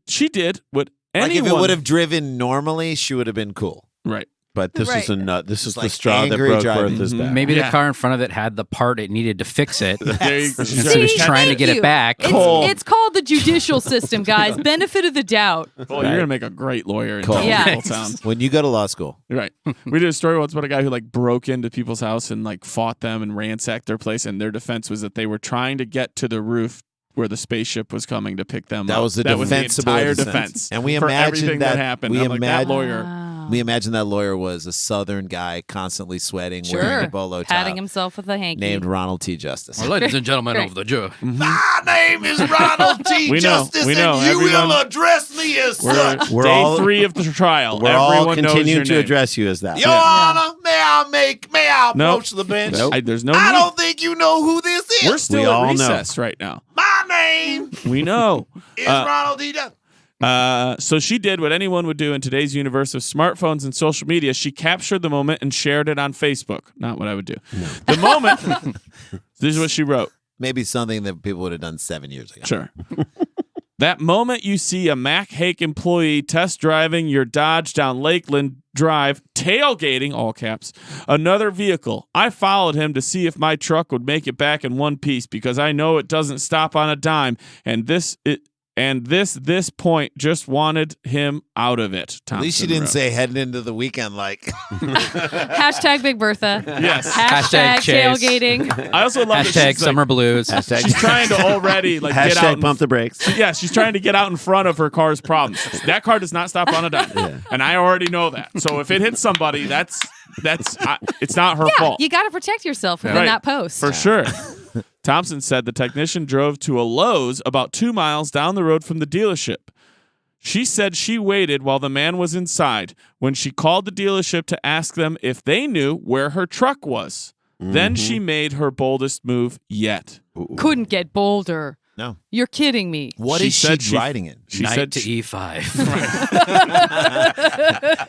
what Like anyone if it would have driven normally, she would have been cool. right. But this Right. is a nut. This is the like straw that angry broke driving. Bertha's back. Maybe Yeah. the car in front of it had the part it needed to fix it. There you go. And she was See, trying to thank get you. it back. It's called the judicial system, guys. Benefit of the doubt. Well, you're gonna make a great lawyer in Cool. Yeah. Little Town. When you go to law school, Right. We did a story once about a guy who like broke into people's house and like fought them and ransacked their place, and their defense was that they were trying to get to the roof where the spaceship was coming to pick them up. that was the defensible entire defense. defense. And we for imagined everything that happened. We I'm like, that imagined lawyer. we imagined that lawyer was a Southern guy, constantly sweating, wearing Sure. a bolo top, Patting himself with a hanky. named Ronald T. Justice. Ladies and gentlemen Great. of the jury. My name is Ronald T. We know, we know, and you everyone- will address me as We're, such. We're day all- 3 of the trial. We're all Everyone knows continuing your to name. address you as that. Your Honor, may I Nope. approach the bench? Nope. There's no I need. don't think you know who this is. We're still We at all know. recess right now. My name We know. is Ronald T. Justice. So she did what anyone would do in today's universe of smartphones and social media. She captured the moment and shared it on Facebook. Not what I would do. The moment. This is what she wrote. Maybe something that people would have done 7 years ago. Sure. That moment you see a Mac Hake employee test driving your Dodge down Lakeland Drive, tailgating, all caps, another vehicle. I followed him to see if my truck would make it back in one piece because I know it doesn't stop on a dime. And this point just wanted him out of it. At least you Thompson didn't wrote. say heading into the weekend like. Hashtag Big Bertha. Yes. Hashtag Chase. tailgating. I also love that Hashtag she's summer blues. Hashtag, she's trying to already like get out. hashtag pump the brakes. Yeah, she's trying to get out in front of her car's problems. That car does not stop on a dime, and I already know that. So if it hits somebody, it's not her fault You got to protect yourself within Right. that post. for sure. Thompson said the technician drove to a Lowe's about 2 miles down the road from the dealership. She said she waited while the man was inside when she called the dealership to ask them if they knew where her truck was. Then she made her boldest move yet. Couldn't get bolder. No. You're kidding me. What She is she said she- riding in? She Knight said to she- E5.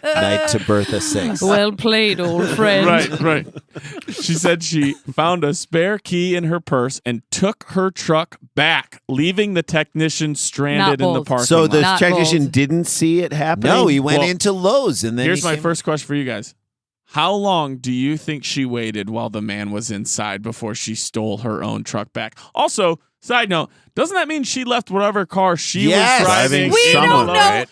Knight to Bertha 6. Well played, old friend. Right. She said she found a spare key in her purse and took her truck back, leaving the technician stranded in the bold. parking So lot. the Not technician bold. didn't see it happening? No, he went Well, into Lowe's and then Here's he my came- first question for you guys. How long do you think she waited while the man was inside before she stole her own truck back? Also, side note, doesn't that mean she left whatever car she Yes. was driving? We in don't the know Lowe's?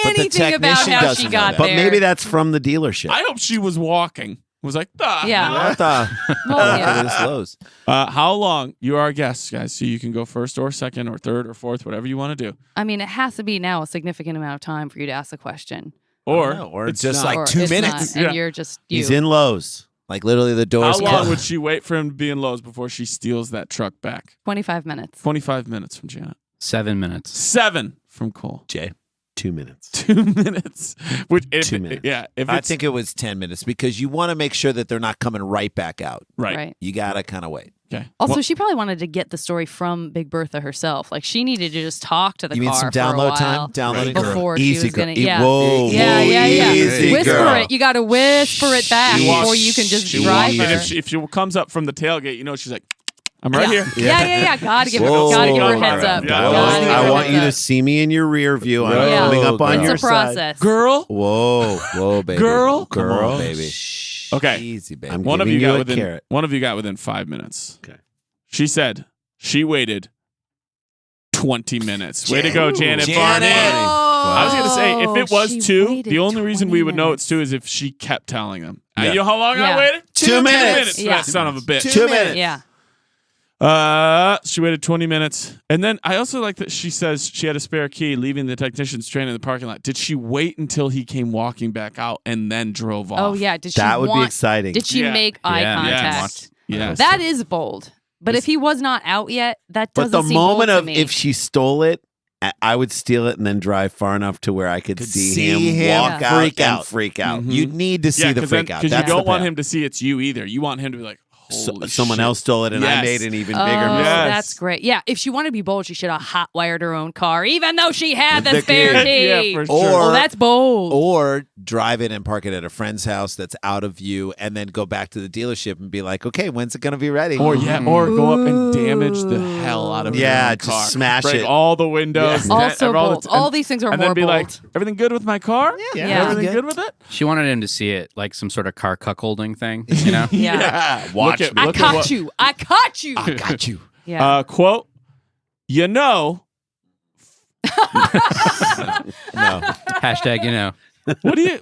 But the anything about technician how doesn't she know got that. But there. maybe that's from the dealership. I hope she was walking. Was like, Yeah. What the? Well, yeah. This Lowe's. How long? You are our guests, guys, so you can go first or second or third or fourth, whatever you want to do. I mean, it has to be now a significant amount of time for you to ask the question. Or it's just like Or 2 it's minutes. not, and Yeah. you're just you. He's in Lowe's. Like literally the how doors long closed. would she wait for him to be in Lowe's before she steals that truck back? 25 minutes. 25 minutes from Janet. 7 minutes. 7 from Cole. Jay? 2 minutes. 2 minutes. Which if 2 minutes. Yeah, if I it's think it was 10 minutes because you want to make sure that they're not coming right back out. right. You got to kind of wait. Okay. Also, Well, she probably wanted to get the story from Big Bertha herself. Like, she needed to just talk to the You mean car some for a download while time? Downloading before she Easy was girl. going to. Yeah. Whoa, Yeah, whoa, yeah, yeah. easy Whisper girl. it. You got to whisper it back She walks- before you can just she drive walks- her. and if she comes up from the tailgate, you know she's like, I'm right yeah. here. Yeah. Gotta give her, Whoa, gotta give her whoa, heads whoa, up. whoa. Gotta give her I want heads you to up. see me in your rear view. I'm Whoa, coming up on girl. your It's a side. process. Girl. Whoa. Whoa, baby. Girl. Come Girl. on, baby. Okay. Easy, baby. I'm One of giving you got a within carrot. one of you got within 5 minutes. Okay. She said she waited 20 minutes. Way to go, Janet Varney. Oh, I was going to say, if it was she 2, waited the only reason 20 we would know minutes. it's 2 is if she kept telling them. Yeah. You know how long I Yeah. waited? 2 minutes. Yeah. That son of a bitch. 2 minutes. Yeah. She waited 20 minutes. And then I also like that she says she had a spare key leaving the technician's train in the parking lot. Did she wait until he came walking back out and then drove off? Oh, yeah. Did she That would be want- exciting. Did she Yeah. make eye Yeah. contact? Yes. That is bold. But if he was not out yet, that But doesn't the seem bold moment to of me. if she stole it, I would steal it and then drive far enough to where I could see him walk Yeah. out freak and out. freak out. Mhm. You need to see the freak out. Because you That's don't the want payoff. him to see it's you either. You want him to be like, holy Someone shit. else stole it and I Yes. made an even Oh, bigger mistake. Yes. that's great. Yeah, if she wanted to be bold, she should have hot-wired her own car, even though she had the The spare key. key. Yeah, for Or- sure. Oh, that's bold. Or drive it and park it at a friend's house that's out of view, and then go back to the dealership and be like, "Okay, when's it going to be ready?" Or go up and damage the hell out of your Yeah, own just car. smash Break it. all the windows. Yeah. Also all bold. the- All these things are and more then be bold. like, everything good with my car? Yeah. Everything good. good with it? She wanted him to see it like some sort of car cuckolding thing, you know? Yeah. Watch Look at- me. I look at caught what- you. I caught you. I got you. Yeah. Quote, you know, No. Hashtag, you know. what do you,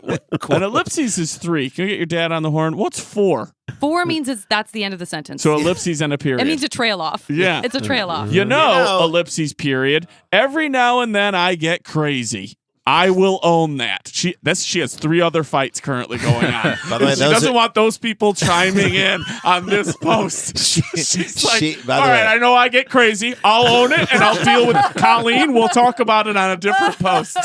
an ellipses is 3. Can you get your dad on the horn? What's 4? 4 means that's the end of the sentence. So ellipses and a period. it means a trail off. Yeah. It's a trail off. You know, You know- ellipses period. Every now and then I get crazy. I will own that. She has 3 other fights currently going on. By the way, she those doesn't are- want those people chiming in on this post. She's like, by the all right, way- I know I get crazy. I'll own it, and I'll deal with Colleen. We'll talk about it on a different post.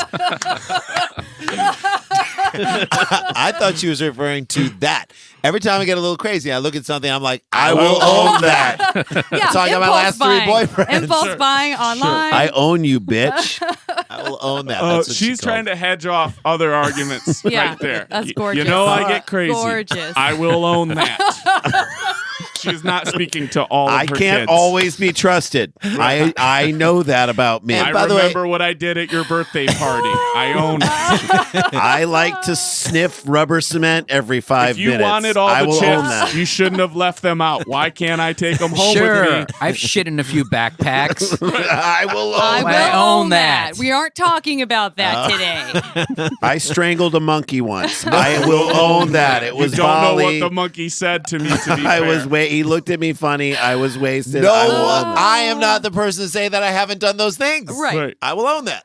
I thought she was referring to that. Every time I get a little crazy, I look at something, I'm like, I will own that. Yeah. So I got my impulse last 3 buying. boyfriends. Impulse buying online. I own you, bitch. I will own that. Oh, That's what she's trying to hedge off other arguments Yeah, right there. that's You gorgeous. know, I get crazy. Gorgeous. I will own that. She's not speaking to all of I her can't kids. always be trusted. I know that about me. And I by the way- remember what I did at your birthday party. I own it. I like to sniff rubber cement every 5 If you minutes. wanted all I the will own chips, that. you shouldn't have left them out. Why can't I take them home Sure. with me? I've shit in a few backpacks. I will own I that. will I own own that. that. We aren't talking about that today. I strangled a monkey once. I will own that. It was you don't know what Bali. the monkey said to me, to be I fair. was he looked at me funny. I was wasted. No, I will own that. I am not the person to say that I haven't done those things. Right. I will own that.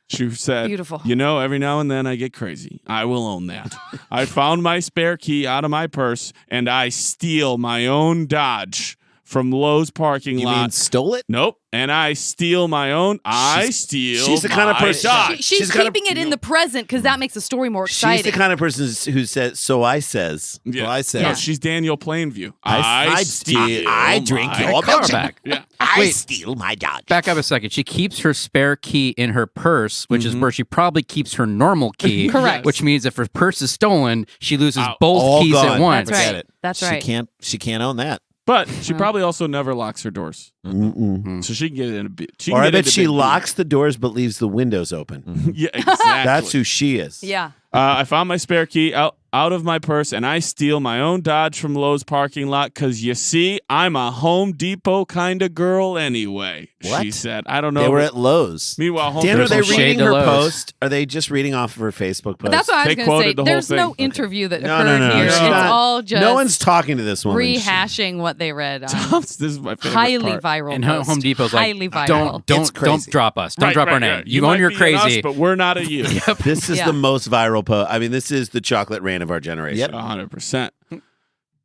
She said, Beautiful. You know, every now and then I get crazy. I will own that. I found my spare key out of my purse, and I steal my own Dodge from Lowe's parking You lot. mean stole it? Nope. And I steal my own. I steal. she's the kind of my person- Dodge. She's kind of- keeping it in the present because that makes the story more exciting. She's the kind of person who says, "So I says." Yeah. Well, I said- No, Yeah. she's Daniel Plainview. I steal. I drink my your Car milkshake. back. Yeah. I steal my Dodge. Back up a second. She keeps her spare key in her purse, which is where she probably keeps her normal key. Correct. Which means if her purse is stolen, she loses Out. both All keys gone. at once. That's Forget right. it. That's right. She can't own that. But she probably also never locks her doors. Mm-mm. So she can get in a bit. She Or can I get bet into she big locks the doors but leaves the windows open. Yeah, exactly. That's who she is. Yeah. I found my spare key out of my purse, and I steal my own Dodge from Lowe's parking lot because, you see, I'm a Home Depot kind of girl anyway, What? she said. I don't know. They were at Lowe's. Meanwhile, Home Dan, are There's they some shade reading to her Lowe's. post? Are they just reading off of her Facebook post? But that's what I They was going to quoted say. the whole There's no thing. interview that No, occurred no, no. here. She's It's not- all just no one's talking to this woman. rehashing what they read. This is my favorite Highly part. viral. And post. Home Depot's like, highly viral. don't It's crazy. don't drop us. Don't Right, drop our right, name. right. You might own you're be an crazy. us, but we're not a you. This is Yeah. the most viral post. I mean, this is the chocolate rain of our generation. Yep. 100%.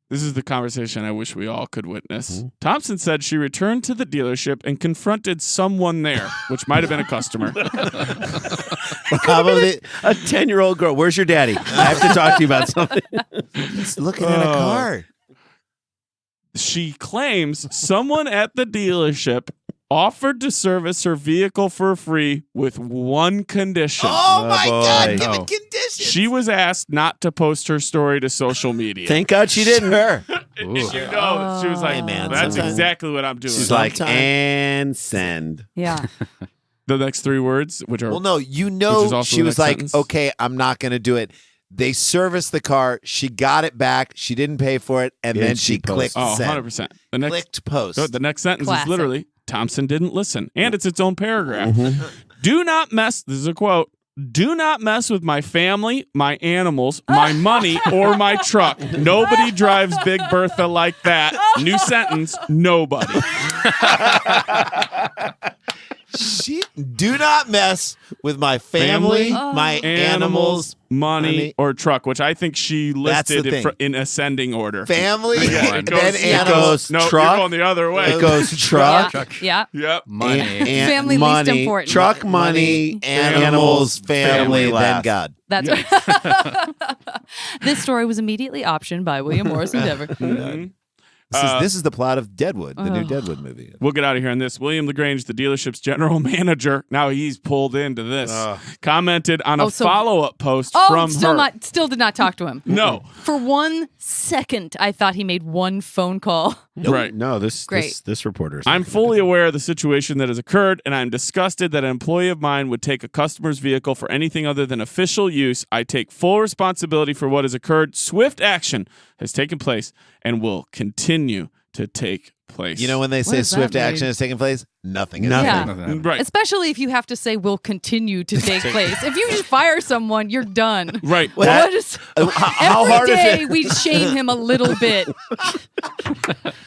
This is the conversation I wish we all could witness. Thompson said she returned to the dealership and confronted someone there, which might have been a customer. Probably a 10-year-old girl. Where's your daddy? I have to talk to you about something. He's looking at a car. She claims someone at the dealership offered to service her vehicle for free with one condition. Oh my boy. God! Give Oh. it conditions. She was asked not to post her story to social media. Thank God she didn't. Sure. And you know, she was like, Hey, man, that's sometimes- exactly what I'm doing. She's like, Sometime. and send. Yeah. The next 3 words, which are Well, no, you Which is know, also she the was next like, sentence. okay, I'm not going to do it. They serviced the car. She got it back. She didn't pay for it. And Yeah, then she she clicked posted. oh, send. 100%. The next Clicked post. the next sentence Classic. is literally Thompson didn't listen. And it's its own paragraph. Do not mess, this is a quote, do not mess with my family, my animals, my money, or my truck. Nobody drives Big Bertha like that. New sentence, nobody. Do not mess with my family, my animals, money, or truck, which I think she listed the in ascending order. Family, it goes, then animals, no, truck. you're going the other way. It goes truck, Yeah. Yep. Money. Family least money, important. truck, money, animals, family, then last. God. That's right. This story was immediately optioned by William Morrison Dever. This is the plot of Deadwood, the new Deadwood movie. We'll get out of here on this. William LaGrange, the dealership's general manager, now he's pulled into this, commented on a follow-up post from her. Still did not talk to him. No. For 1 second, I thought he made one phone call. Right. No, this reporter. I'm fully aware of the situation that has occurred, and I'm disgusted that an employee of mine would take a customer's vehicle for anything other than official use. I take full responsibility for what has occurred. Swift action has taken place and will continue to take place. You know when they say does that swift mean? action is taking place? Nothing. Yeah. Right. Especially if you have to say will continue to take place. If you just fire someone, you're done. Right. How Every hard is day it? we shame him a little bit.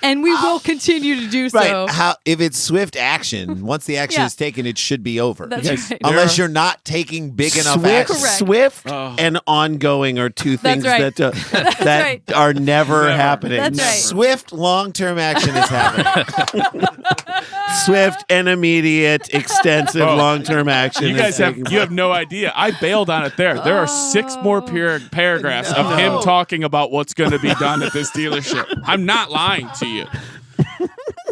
And we will continue to do so. Right. If it's swift action, once the action is taken, it should be over. That's right. Unless you're not taking big enough action. Correct. Swift and ongoing are two things right. that right. are never happening. That's right. Swift long-term action is happening. Swift and immediate, extensive, long-term action. You guys have no idea. I bailed on it there. There are 6 more paragraphs of him talking about what's going to be done at this dealership. I'm not lying to you.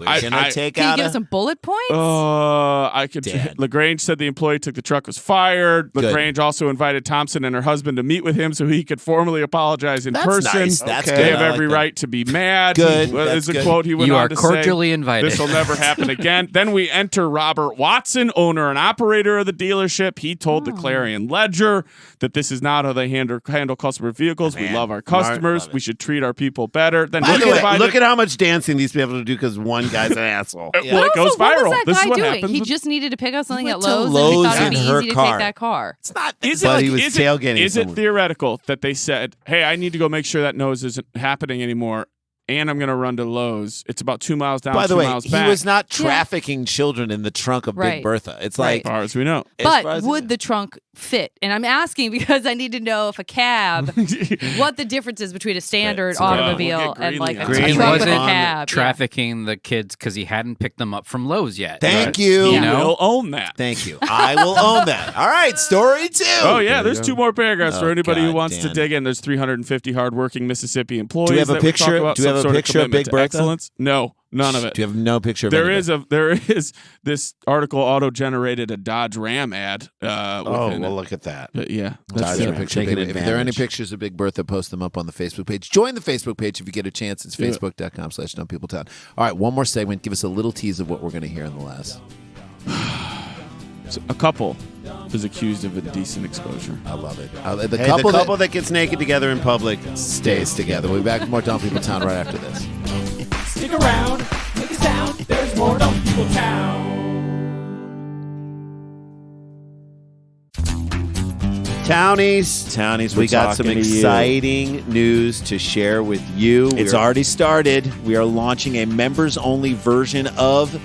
Can I take Can you out give us some bullet points? I could. Dad. LaGrange said the employee took the truck was fired. Good. LaGrange also invited Thompson and her husband to meet with him so he could formally apologize in person. Nice. That's Okay. good. They have I like every that. right to be mad. Good. Is That's a good. quote he went You on are to cordially say. invited. This will never happen again. Then we enter Robert Watson, owner and operator of the dealership. He told the Clarion Ledger that this is not how they handle customer vehicles. We love our customers. We should treat our people better. Then he provided- Look at how much dancing these people have to do because one guy's an asshole. Well, it goes What viral. was that This guy is what doing? happens. He with- just needed to pick up something went at to Lowe's, and Lowe's he thought it would in be her easy to car. take that car. It's not. But he was tailgating Is it someone. theoretical that they said, hey, I need to go make sure that nose isn't happening anymore, and I'm going to run to Lowe's. It's about 2 miles down, By the 2 way, miles he back. was not trafficking children in the trunk of Right. Big Bertha. It's Right. like, as far as we know. as far But as- would the trunk fit? And I'm asking because I need to know if a cab, what the difference is between a standard Right. automobile We'll get and like a Greenlee on He it. truck with a wasn't cab. trafficking the kids because he hadn't picked them up from Lowe's yet. Thank you. He You know? will own that. Thank you. I will own that. All right, story 2. Oh, yeah, there's 2 more paragraphs for Oh, anybody who God, wants to Dan. dig in. There's 350 hardworking Mississippi employees. Do we have a that we talk picture? about Do we have some a sort picture of commitment Big to Bertha? excellence? No, none of it. Do you have no picture of There anybody? is this article auto-generated a Dodge Ram ad. Oh, within well, it. look at that. But yeah, Dodge that's Ram it. picture of Taking Big Bertha. If there are any advantage. pictures of Big Bertha, post them up on the Facebook page. Join the Facebook page if you get a chance. It's Yeah. facebook.com/dumbpeopletown. All right, one more segment. Give us a little tease of what we're going to hear in the last. So a couple is accused of indecent exposure. I love it. The couple that gets naked together in public stays together. We'll be back with more Dumb People Town right after this. Stick around, make a sound. There's more Dumb People Town. Townies, we got some exciting news to share with you. It's already started. We are launching a members-only version of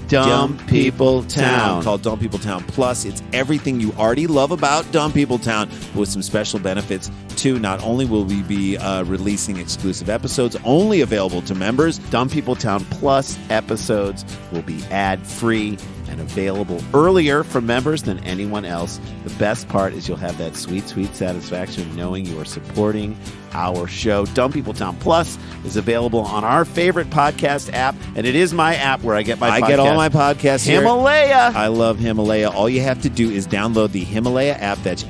Dumb People Town. called Dumb People Town Plus. It's everything you already love about Dumb People Town, but with some special benefits too. Not only will we be releasing exclusive episodes only available to members, Dumb People Town Plus episodes will be ad-free and available earlier for members than anyone else. The best part is you'll have that sweet, sweet satisfaction of knowing you are supporting our show. Dumb People Town Plus is available on our favorite podcast app, and it is my app where I get my I podcast. get all my podcasts here. Himalaya. I love Himalaya. All you have to do is download the Himalaya app. That's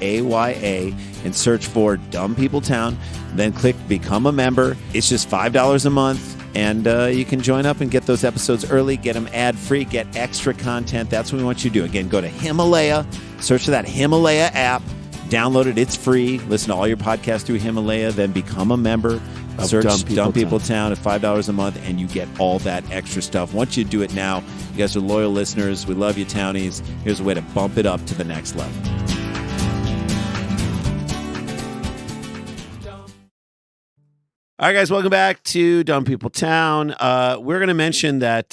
Himalaya and search for Dumb People Town. Then click Become a Member. It's just $5 a month. And you can join up and get those episodes early, get them ad-free, get extra content. That's what we want you to do. Again, go to Himalaya, search for that Himalaya app, download it. It's free. Listen to all your podcasts through Himalaya, then become a member. Of Search Dumb People Town at $5 a month, and you get all that extra stuff. Once you do it now, you guys are loyal listeners. We love you, Townies. Here's a way to bump it up to the next level. All right, guys, welcome back to Dumb People Town. We're going to mention that,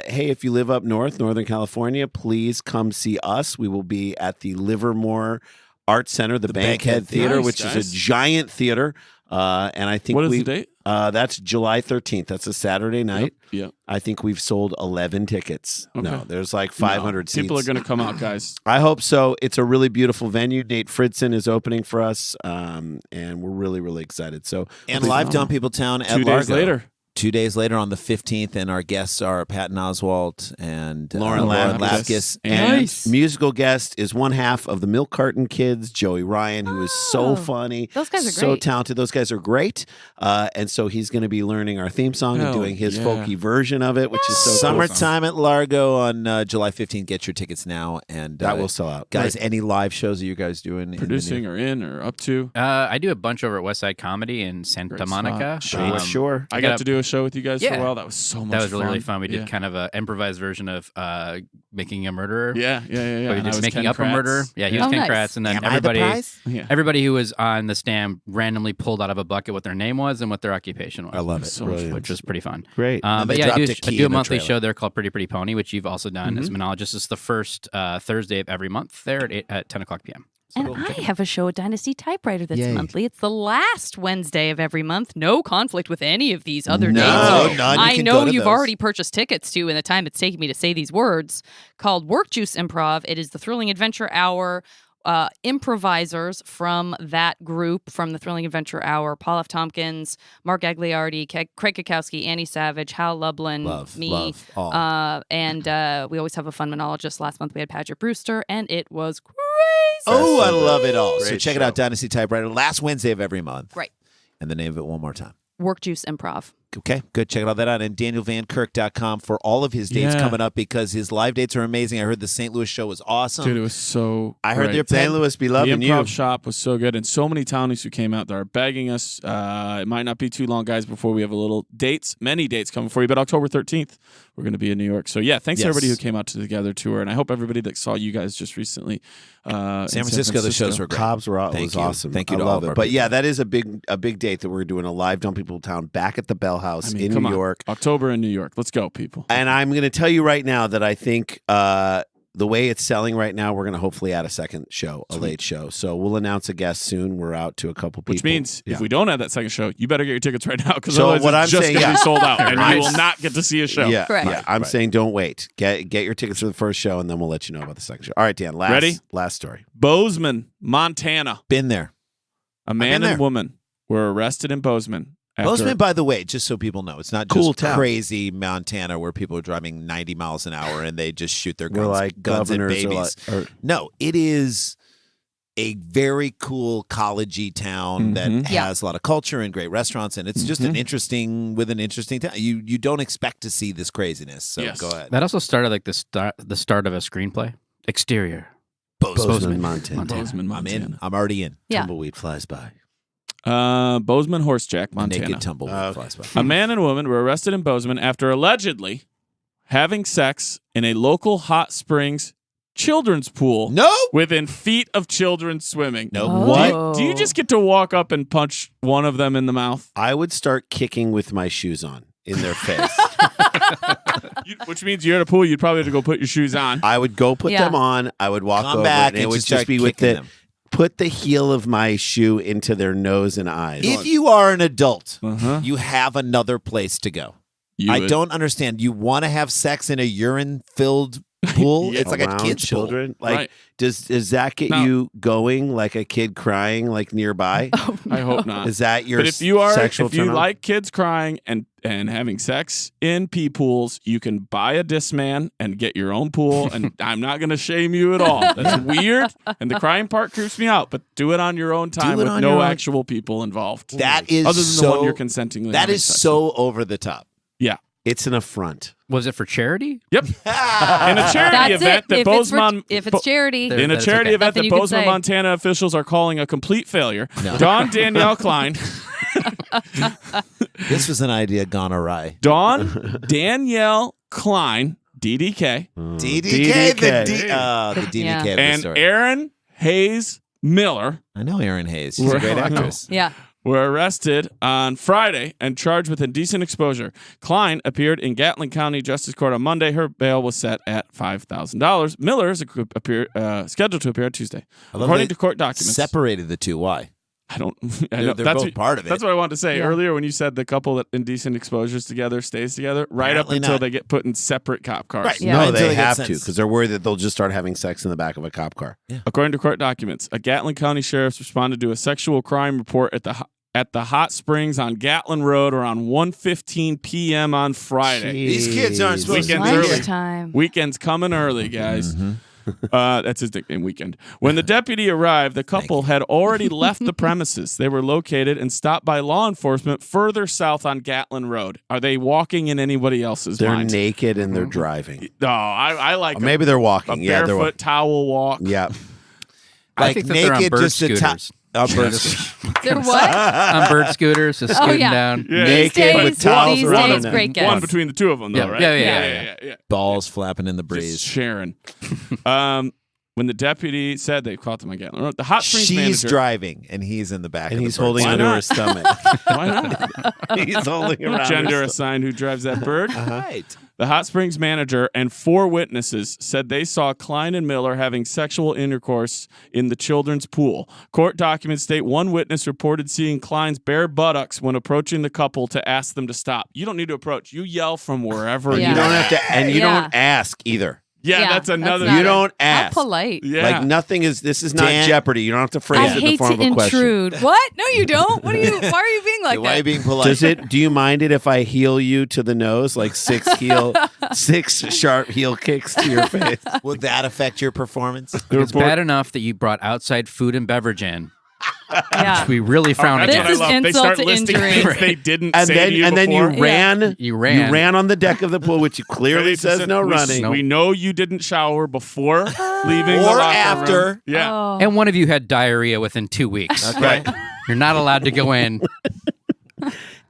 hey, if you live up north, Northern California, please come see us. We will be at the Livermore Art Center, the Bankhead Theater, Nice, which guys. is a giant theater. And I think What is the date? That's July 13th. That's a Saturday night. Yep. I think we've sold 11 tickets. Okay. No, there's like 500 seats. People are going to come out, guys. I hope so. It's a really beautiful venue. Nate Fritzen is opening for us, and we're really, really excited. So, And live Dumb People Town at 2 days Largo. later. 2 days later on the 15th, and our guests are Patton Oswalt and Lauren Lapkus. And Nice. musical guest is one half of the Milk Carton Kids, Joey Ryan, who is so funny. Those guys are so great. talented. Those guys are great. And so he's going to be learning our theme song and Hell doing his yeah. folky version of it, which is so cool. Summertime at Largo on July 15th. Get your tickets now. And That will sell out. guys, any live shows that you guys doing? Producing or in or up to. I do a bunch over at West Side Comedy in Santa Great Monica. spot. Sure. I got got to do a show with you guys for Yeah. a while. That was so much That was fun. really fun. We did Yeah. kind of an improvised version of Making a Murderer. Yeah. But we And I just was making Ken up Kratz. a murder. Yeah, he was Oh, Ken nice. Kratz, and then Am I the prize? Yeah. everybody who was on the stand randomly pulled out of a bucket what their name was and what their occupation was. I love it. So much fun. Which was pretty fun. Great. And But they yeah, I dropped do, a key I do a in the monthly trailer. show there called Pretty Pony, which you've also done as monologist. It's the first Thursday of every month there at 10 o'clock p.m. And I have a show at Dynasty Typewriter that's Yay. monthly. It's the last Wednesday of every month. No conflict with any of these other No, dates. none. You I can know go to you've those. already purchased tickets to in the time it's taking me to say these words, called Work Juice Improv. It is the Thrilling Adventure Hour. Improvisers from that group, from the Thrilling Adventure Hour, Paul F. Tompkins, Mark Gagliardi, Craig Kukowski, Annie Savage, Hal Lublin, me. Love, all. And we always have a fun monologist. Last month we had Paget Brewster, and it was crazy. Oh, I love it all. So Great check it show. out, Dynasty Typewriter, last Wednesday of every month. Right. And the name of it one more time. Work Juice Improv. Okay, good. Check all that out. And DanielVanKirk.com for all of his dates Yeah. coming up, because his live dates are amazing. I heard the St. Louis show was awesome. Dude, it was so I heard great. they're St. Louis be The loving improv you. shop was so good, and so many townies who came out that are begging us. It might not be too long, guys, before we have many dates coming for you. But October 13th, we're going to be in New York. So yeah, thanks to Yes. everybody who came out to the Gather tour, and I hope everybody that saw you guys just recently. San Francisco, the shows were great. Cobb's was Thank you. awesome. Thank you I to all love of it. our But people. yeah, that is a big date that we're doing a live Dumb People Town back at the Bell House in come New on. York. October in New York. Let's go, people. And I'm going to tell you right now that I think the way it's selling right now, we're going to hopefully add a second show, a late show. So we'll announce a guest soon. We're out to a couple people. Which means Yeah. if we don't have that second show, you better get your tickets right now, because So otherwise what it's I'm just saying, going to yeah. be sold out, and Right. you will not get to see a show. Yeah, Correct. yeah. I'm saying don't wait. Get your tickets for the first show, and then we'll let you know about the second show. All right, Dan. Ready? Last story. Bozeman, Montana. Been there. A man there. and woman were arrested in Bozeman. after- Bozeman, by the way, just so people know, it's not Cool just town. crazy Montana where people are driving 90 miles an hour and they just shoot their We're guns, like guns and governors. babies. No, it is a very cool collegey town that Yeah. has a lot of culture and great restaurants, and it's just an interesting town. You don't expect to see this craziness. So Yes. go ahead. That also started like the start of a screenplay. Exterior. Bozeman, Montana. Bozeman, I'm Montana. in. I'm already in. Yeah. Tumbleweed flies by. Bozeman Horsejack, A Montana. naked tumbleweed Okay. flies by. A man and woman were arrested in Bozeman after allegedly having sex in a local hot springs children's pool No. within feet of children swimming. No. Oh. Do you just get to walk up and punch one of them in the mouth? I would start kicking with my shoes on in their face. Which means you're at a pool, you'd probably have to go put your shoes on. I would go put Yeah. them on. I would walk Come over, back and it and would just just start be with kicking the them. put the heel of my shoe into their nose and eyes. If you are an adult, Uh-huh. you have another place to go. You I would- don't understand. You want to have sex in a urine-filled pool? Yeah. It's like a Around kid's children. Like, Right. does that get No. you going like a kid crying like nearby? Oh, I hope not. Is that your But if you sexual turn on? like kids crying and having sex in pee pools, you can buy a Discman and get your own pool. And I'm not going to shame you at all. That's weird, and the crying part creeps me out. But do it on your own time it with on no your own- actual people involved. That is other than so, the one you're consentingly. That having is sex so over the top. Yeah. It's an affront. Was it for charity? Yep. In a charity That's event it. that If it's, Bozeman. if it's charity, There- In a That's charity okay. event Nothing that you can Bozeman, say. Montana officials are calling a complete failure, No. Dawn Danielle Klein This was an idea gone awry. Danielle Klein, DDK, DDK, the DDK Yeah. of the and story. Aaron Hayes Miller I know Erin Hayes. She's a great actress. Yeah. were arrested on Friday and charged with indecent exposure. Klein appeared in Gatling County Justice Court on Monday. Her bail was set at $5,000. Miller is scheduled to appear on Tuesday. According to court documents. Separated the two. Why? I don't. They're both part of it. That's what I wanted to say Yeah. earlier when you said the couple that indecent exposures together stays together, right Apparently up until not. they get put in separate cop cars. Right. Yeah. No, Until they they get have to sentenced. because they're worried that they'll just start having sex in the back of a cop car. According to court documents, a Gatling County sheriff responded to a sexual crime report at the Hot Springs on Gatlin Road around 1:15 p.m. on Friday. These kids aren't supposed to Weekends be early. here. Lunchtime. Weekend's coming early, guys. That's his nickname, Weekend. When the deputy arrived, the couple had already left the premises. They were located and stopped by law enforcement further south on Gatlin Road. Are they walking in anybody else's They're mind? naked and they're driving. No, I like Or maybe they're a walking. Yeah, they're barefoot walking. towel walk. Yeah. I Like think that they're on naked, bird just a top. scooters. They're what? On bird scooters, just Oh, scooting yeah. down. Yeah. Naked These with days- towels these around days, them. great guess. One between the two of them, though, Yeah, right? yeah. Balls flapping in the Just breeze. sharing. When the deputy said they caught them on Gatlin Road, the Hot Springs She's manager. driving, and he's in the back. And of the he's bird. holding Why onto not? her stomach. Why not? He's holding around Gender her assigned who drives that bird. Right. The Hot Springs manager and 4 witnesses said they saw Klein and Miller having sexual intercourse in the children's pool. Court documents state one witness reported seeing Klein's bare buttocks when approaching the couple to ask them to stop. You don't need to approach. You yell from wherever Yeah. You don't have to, and you Yeah. don't ask either. Yeah, Yeah, that's another. not You it. don't How ask. polite. Yeah. Like nothing is. This is not Dan- Jeopardy. You don't have to phrase I it in the hate form to of a question. intrude. What? No, you don't. What are you? Why are you being like Why are you that? being polite? Does it? Do you mind it if I heel you to the nose, like 6 sharp heel kicks to your face? Would that affect your performance? It's bad enough that you brought outside food and beverage in. Yeah. We really frown That's This what I against. is love. They insult start to listing injury. things they didn't And say then to you and then you before. ran. You ran. on the deck of the pool, which clearly They says said, no we, running. We know you didn't shower before leaving the Or locker after. room. Yeah. Oh. And one of you had diarrhea within 2 weeks. Right. You're not allowed to go in.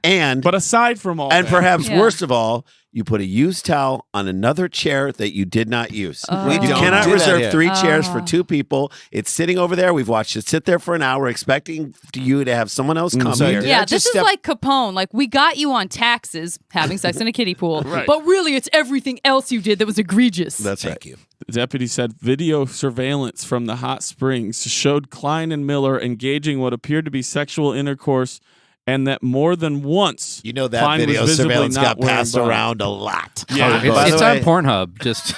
And But aside from all and that, perhaps Yeah. worst of all, you put a used towel on another chair that you did not use. We You don't cannot do that reserve here. 3 chairs for Oh. 2 people. It's sitting over there. We've watched it sit there for an hour, expecting you to have someone else come so here. did I Yeah, just this is step- like Capone. Like, we got you on taxes, having sex in a kiddie pool, Right. but really it's everything else you did that was egregious. That's right. Thank you. the deputy said video surveillance from the Hot Springs showed Klein and Miller engaging what appeared to be sexual intercourse, and that more than once, You know that Klein was video visibly surveillance not got wearing passed bra. around a lot. Yeah. It's, By the it's on way- Pornhub. Just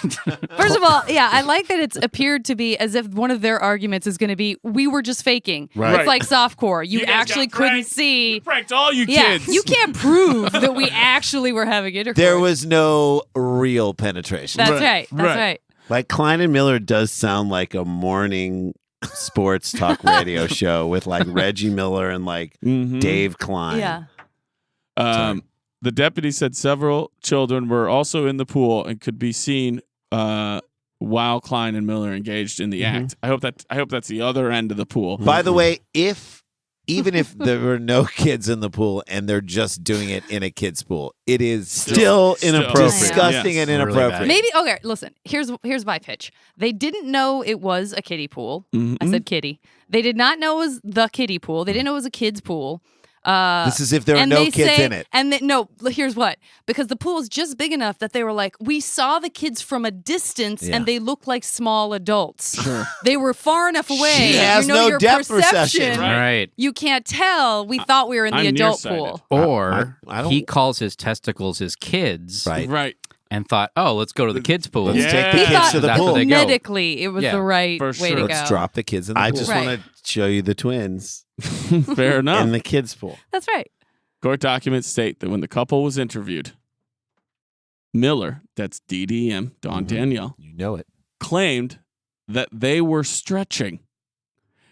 First of all, yeah, I like that it's appeared to be as if one of their arguments is going to be, we were just faking. Right. It's like softcore. You You guys actually got couldn't pranked. see. Pranked all you Yeah, kids. you can't prove that we actually were having intercourse. There was no real penetration. That's Right, right. That's right. right. Like Klein and Miller does sound like a morning sports talk radio show with like Reggie Miller and like Mhm. Dave Klein. Yeah. The deputy said several children were also in the pool and could be seen while Klein and Miller engaged in the act. I hope that's the other end of the pool. By the way, even if there were no kids in the pool and they're just doing it in a kid's pool, it is Still inappropriate. disgusting Yes. and Really inappropriate. bad. Maybe, okay, listen, here's my pitch. They didn't know it was a kiddie pool. Mhm. I said kiddie. They did not know it was the kiddie pool. They didn't know it was a kid's pool. This is if there are and no they kids say, in it. And no, here's what. Because the pool is just big enough that they were like, we saw the kids from a distance Yeah. and they look like small adults. They were far enough away. She has you know, no your depth perception, perception. right. You can't tell. We thought we were in the I'm adult nearsighted. pool. Or I don't- he calls his testicles his kids Right. Right. and thought, oh, let's go to the kids' pool. Let's Yeah. take the He kids thought to the That's pool. where they go. Medically, it was Yeah, the right for way sure. to Let's go. drop the kids in the I pool. just Right. want to show you the twins Fair enough. in the kids' pool. That's right. Court documents state that when the couple was interviewed, Miller, that's DDM, Don Danielle, You know it. claimed that they were stretching.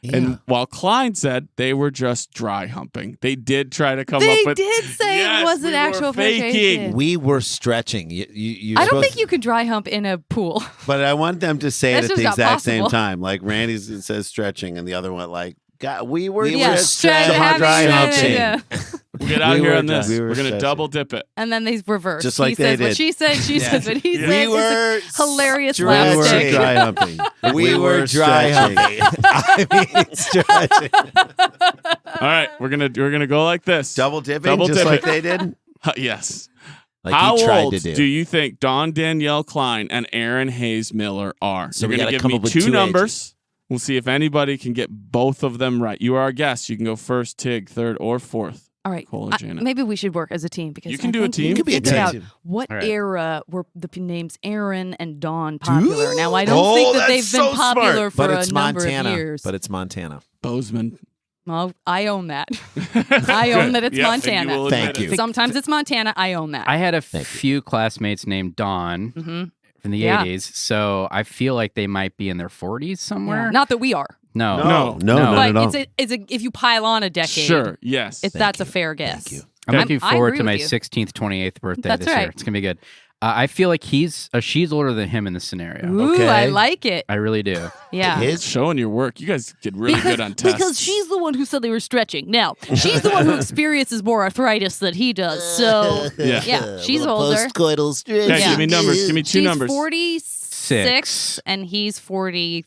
And while Klein said they were just dry humping, they did try to come They up with. did say Yes, it wasn't we were actual faking. penetration. We were stretching. You I don't think you could dry hump in a pool. But I want them to say it That's at just the not exact same possible. time. Like Randy's says stretching, and the other one like, God, we were We yeah, were just stretching. dry having humping. stretching. yeah. get out We here were on this. we were We're gonna stretching. double dip it. And then they reverse. Just like he they says what did. she said. She says what he said. We It's were a hilarious We were slapstick. dry humping. We were dry stretching. humping. I mean, stretching. All right, we're gonna go like this. Double dipping, Double just dip like it. they did. Yes. Like How he tried old to do. do you think Dawn Danielle Klein and Aaron Hayes Miller are? So You're we going gotta to give come me up with two two numbers. ages. We'll see if anybody can get both of them right. You are our guest. You can go first, Tig, third, or fourth. All right. Cole or Janet. Maybe we should work as a team because You can I do a think team. we You need could to be a think about team. what All right. era were the names Aaron and Dawn popular. Now I don't Oh, think that that's they've been so smart. popular for But a it's number Montana. of years. But it's Montana. Bozeman. Well, I own that. I own that it's Yep, and Montana. you will admit Thank it. you. Sometimes it's Montana. I own that. I had a Thank you. few classmates named Dawn hmm in the Yeah. 80s, so I feel like they might be in their 40s somewhere. Not that we are, No. No. but no. it's a if you pile on a decade, Sure. Yes. that's a fair guess. Thank you. I'm Okay. looking I forward agree to my with you. 16th, 28th birthday That's this year. right. It's going to be good. I feel like she's older than him in this scenario. Ooh, Okay. I like it. I really do. Yeah. His Showing your work. You guys get really good on tests. Because she's the one who said they were stretching. Now, she's the one who experiences more arthritis than he does. So, Yeah. yeah, she's older. Post-coital stretching. Okay, Yeah. give me numbers. Give me two She's numbers. 46 and he's 43.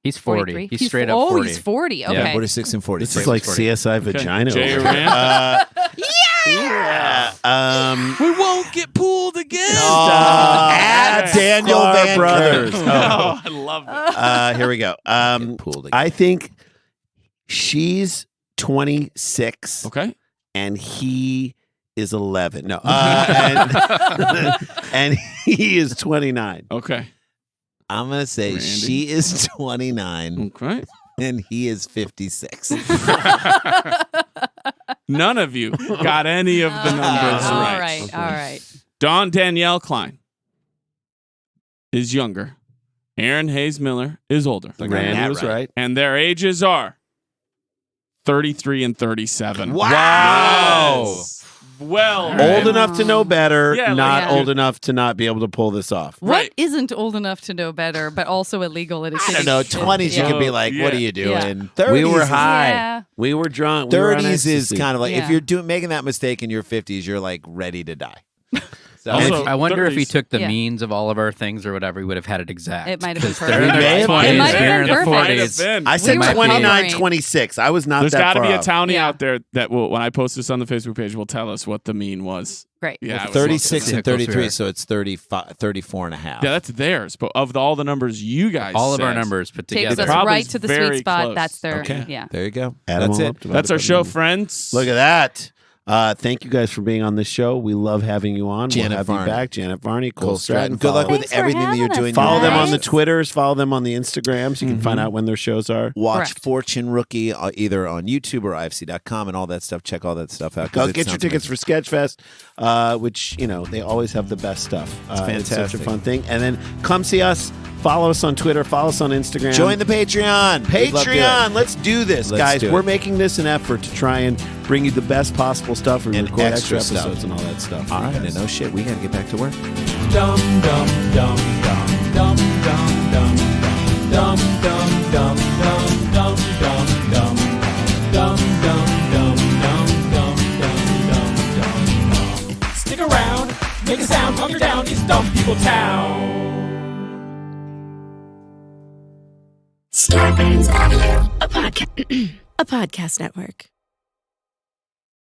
He's 40. 43? He's straight up 40. He's 40. Okay. 46 and 40. This is like CSI Vagina. Jay over or here. Rand? Yeah. We won't get pulled again. At Daniel Sklar Van Brothers. Kirk. Oh, I love it. Here we go. Pulled again. I think she's 26 Okay. and he is 11. No. And he is 29. Okay. I'm going to say Randy. she is 29 Okay. and he is 56. None of you got any of the numbers All right. right. Okay. All right. Dawn Danielle Klein is younger. Aaron Hayes Miller is older. Like Randy that was right. right. And their ages are 33 and 37. Wow. Yes. Well, Old enough to know better, Yeah, like- not Yeah. old enough to not be able to pull this off. What Right. isn't old enough to know better, but also illegal at a I city? don't know. 20s, you Yeah. could be like, what are you Yeah. doing? 30s We were is- high. Yeah. We were drunk. We were on 30s is ecstasy. kind of like, if Yeah. you're making that mistake in your 50s, you're like ready to die. So Also, I wonder if he 30s. took the Yeah. means of all of our things or whatever, he would have had it exact. It might have been 'Cause they're in perfect. their It might 20s, have been they're in their perfect. Might have 40s. been. I said We were 29, covering. 26. I was not There's that got to far be a off. townie Yeah. out there that will, when I post this on the Facebook page, will tell us what the mean was. Great. Yeah, I would 36 love to and Close we 33, are. so it's 35, 34 and a half. know. Yeah, that's theirs. But of all the numbers you guys All of our said, numbers put Takes together. us Probably right to the very sweet spot. close. That's their, Okay. yeah. There you go. Add 'em That's all it. up, divide That's it our by show, the- friends. Look at that. Thank you guys for being on this show. We love having you on. Janet we'll have Varney. you back. Janet Varney, Cole Cole Stratton. Stratton. Good luck with Thanks for everything that you're having us, doing. Follow them on the guys. Twitters. Follow them on the Instagrams. You can find out when their shows are. Watch Correct. Fortune Rookie either on YouTube or IFC.com and all that stuff. Check all that stuff out. 'cause Go it get your sounds tickets amazing. for Sketchfest, which, they always have the best stuff. It's such a fantastic. fun thing. And then come see us. Follow us on Twitter. Follow us on Instagram. Join the Patreon. We'd love to do it. Patreon. Let's do this, Let's guys. do it. We're making this an effort to try and bring you the best possible stuff and And record extra extra stuff. episodes and all that stuff. All right, and no shit. We got to get back to work. Dum dum dum dum dum dum dum dum dum dum dum dum dum dum dum dum dum. Stick around, make a sound, hunker down, it's Dumb People Town. Scarpins Avenue, a podcast network.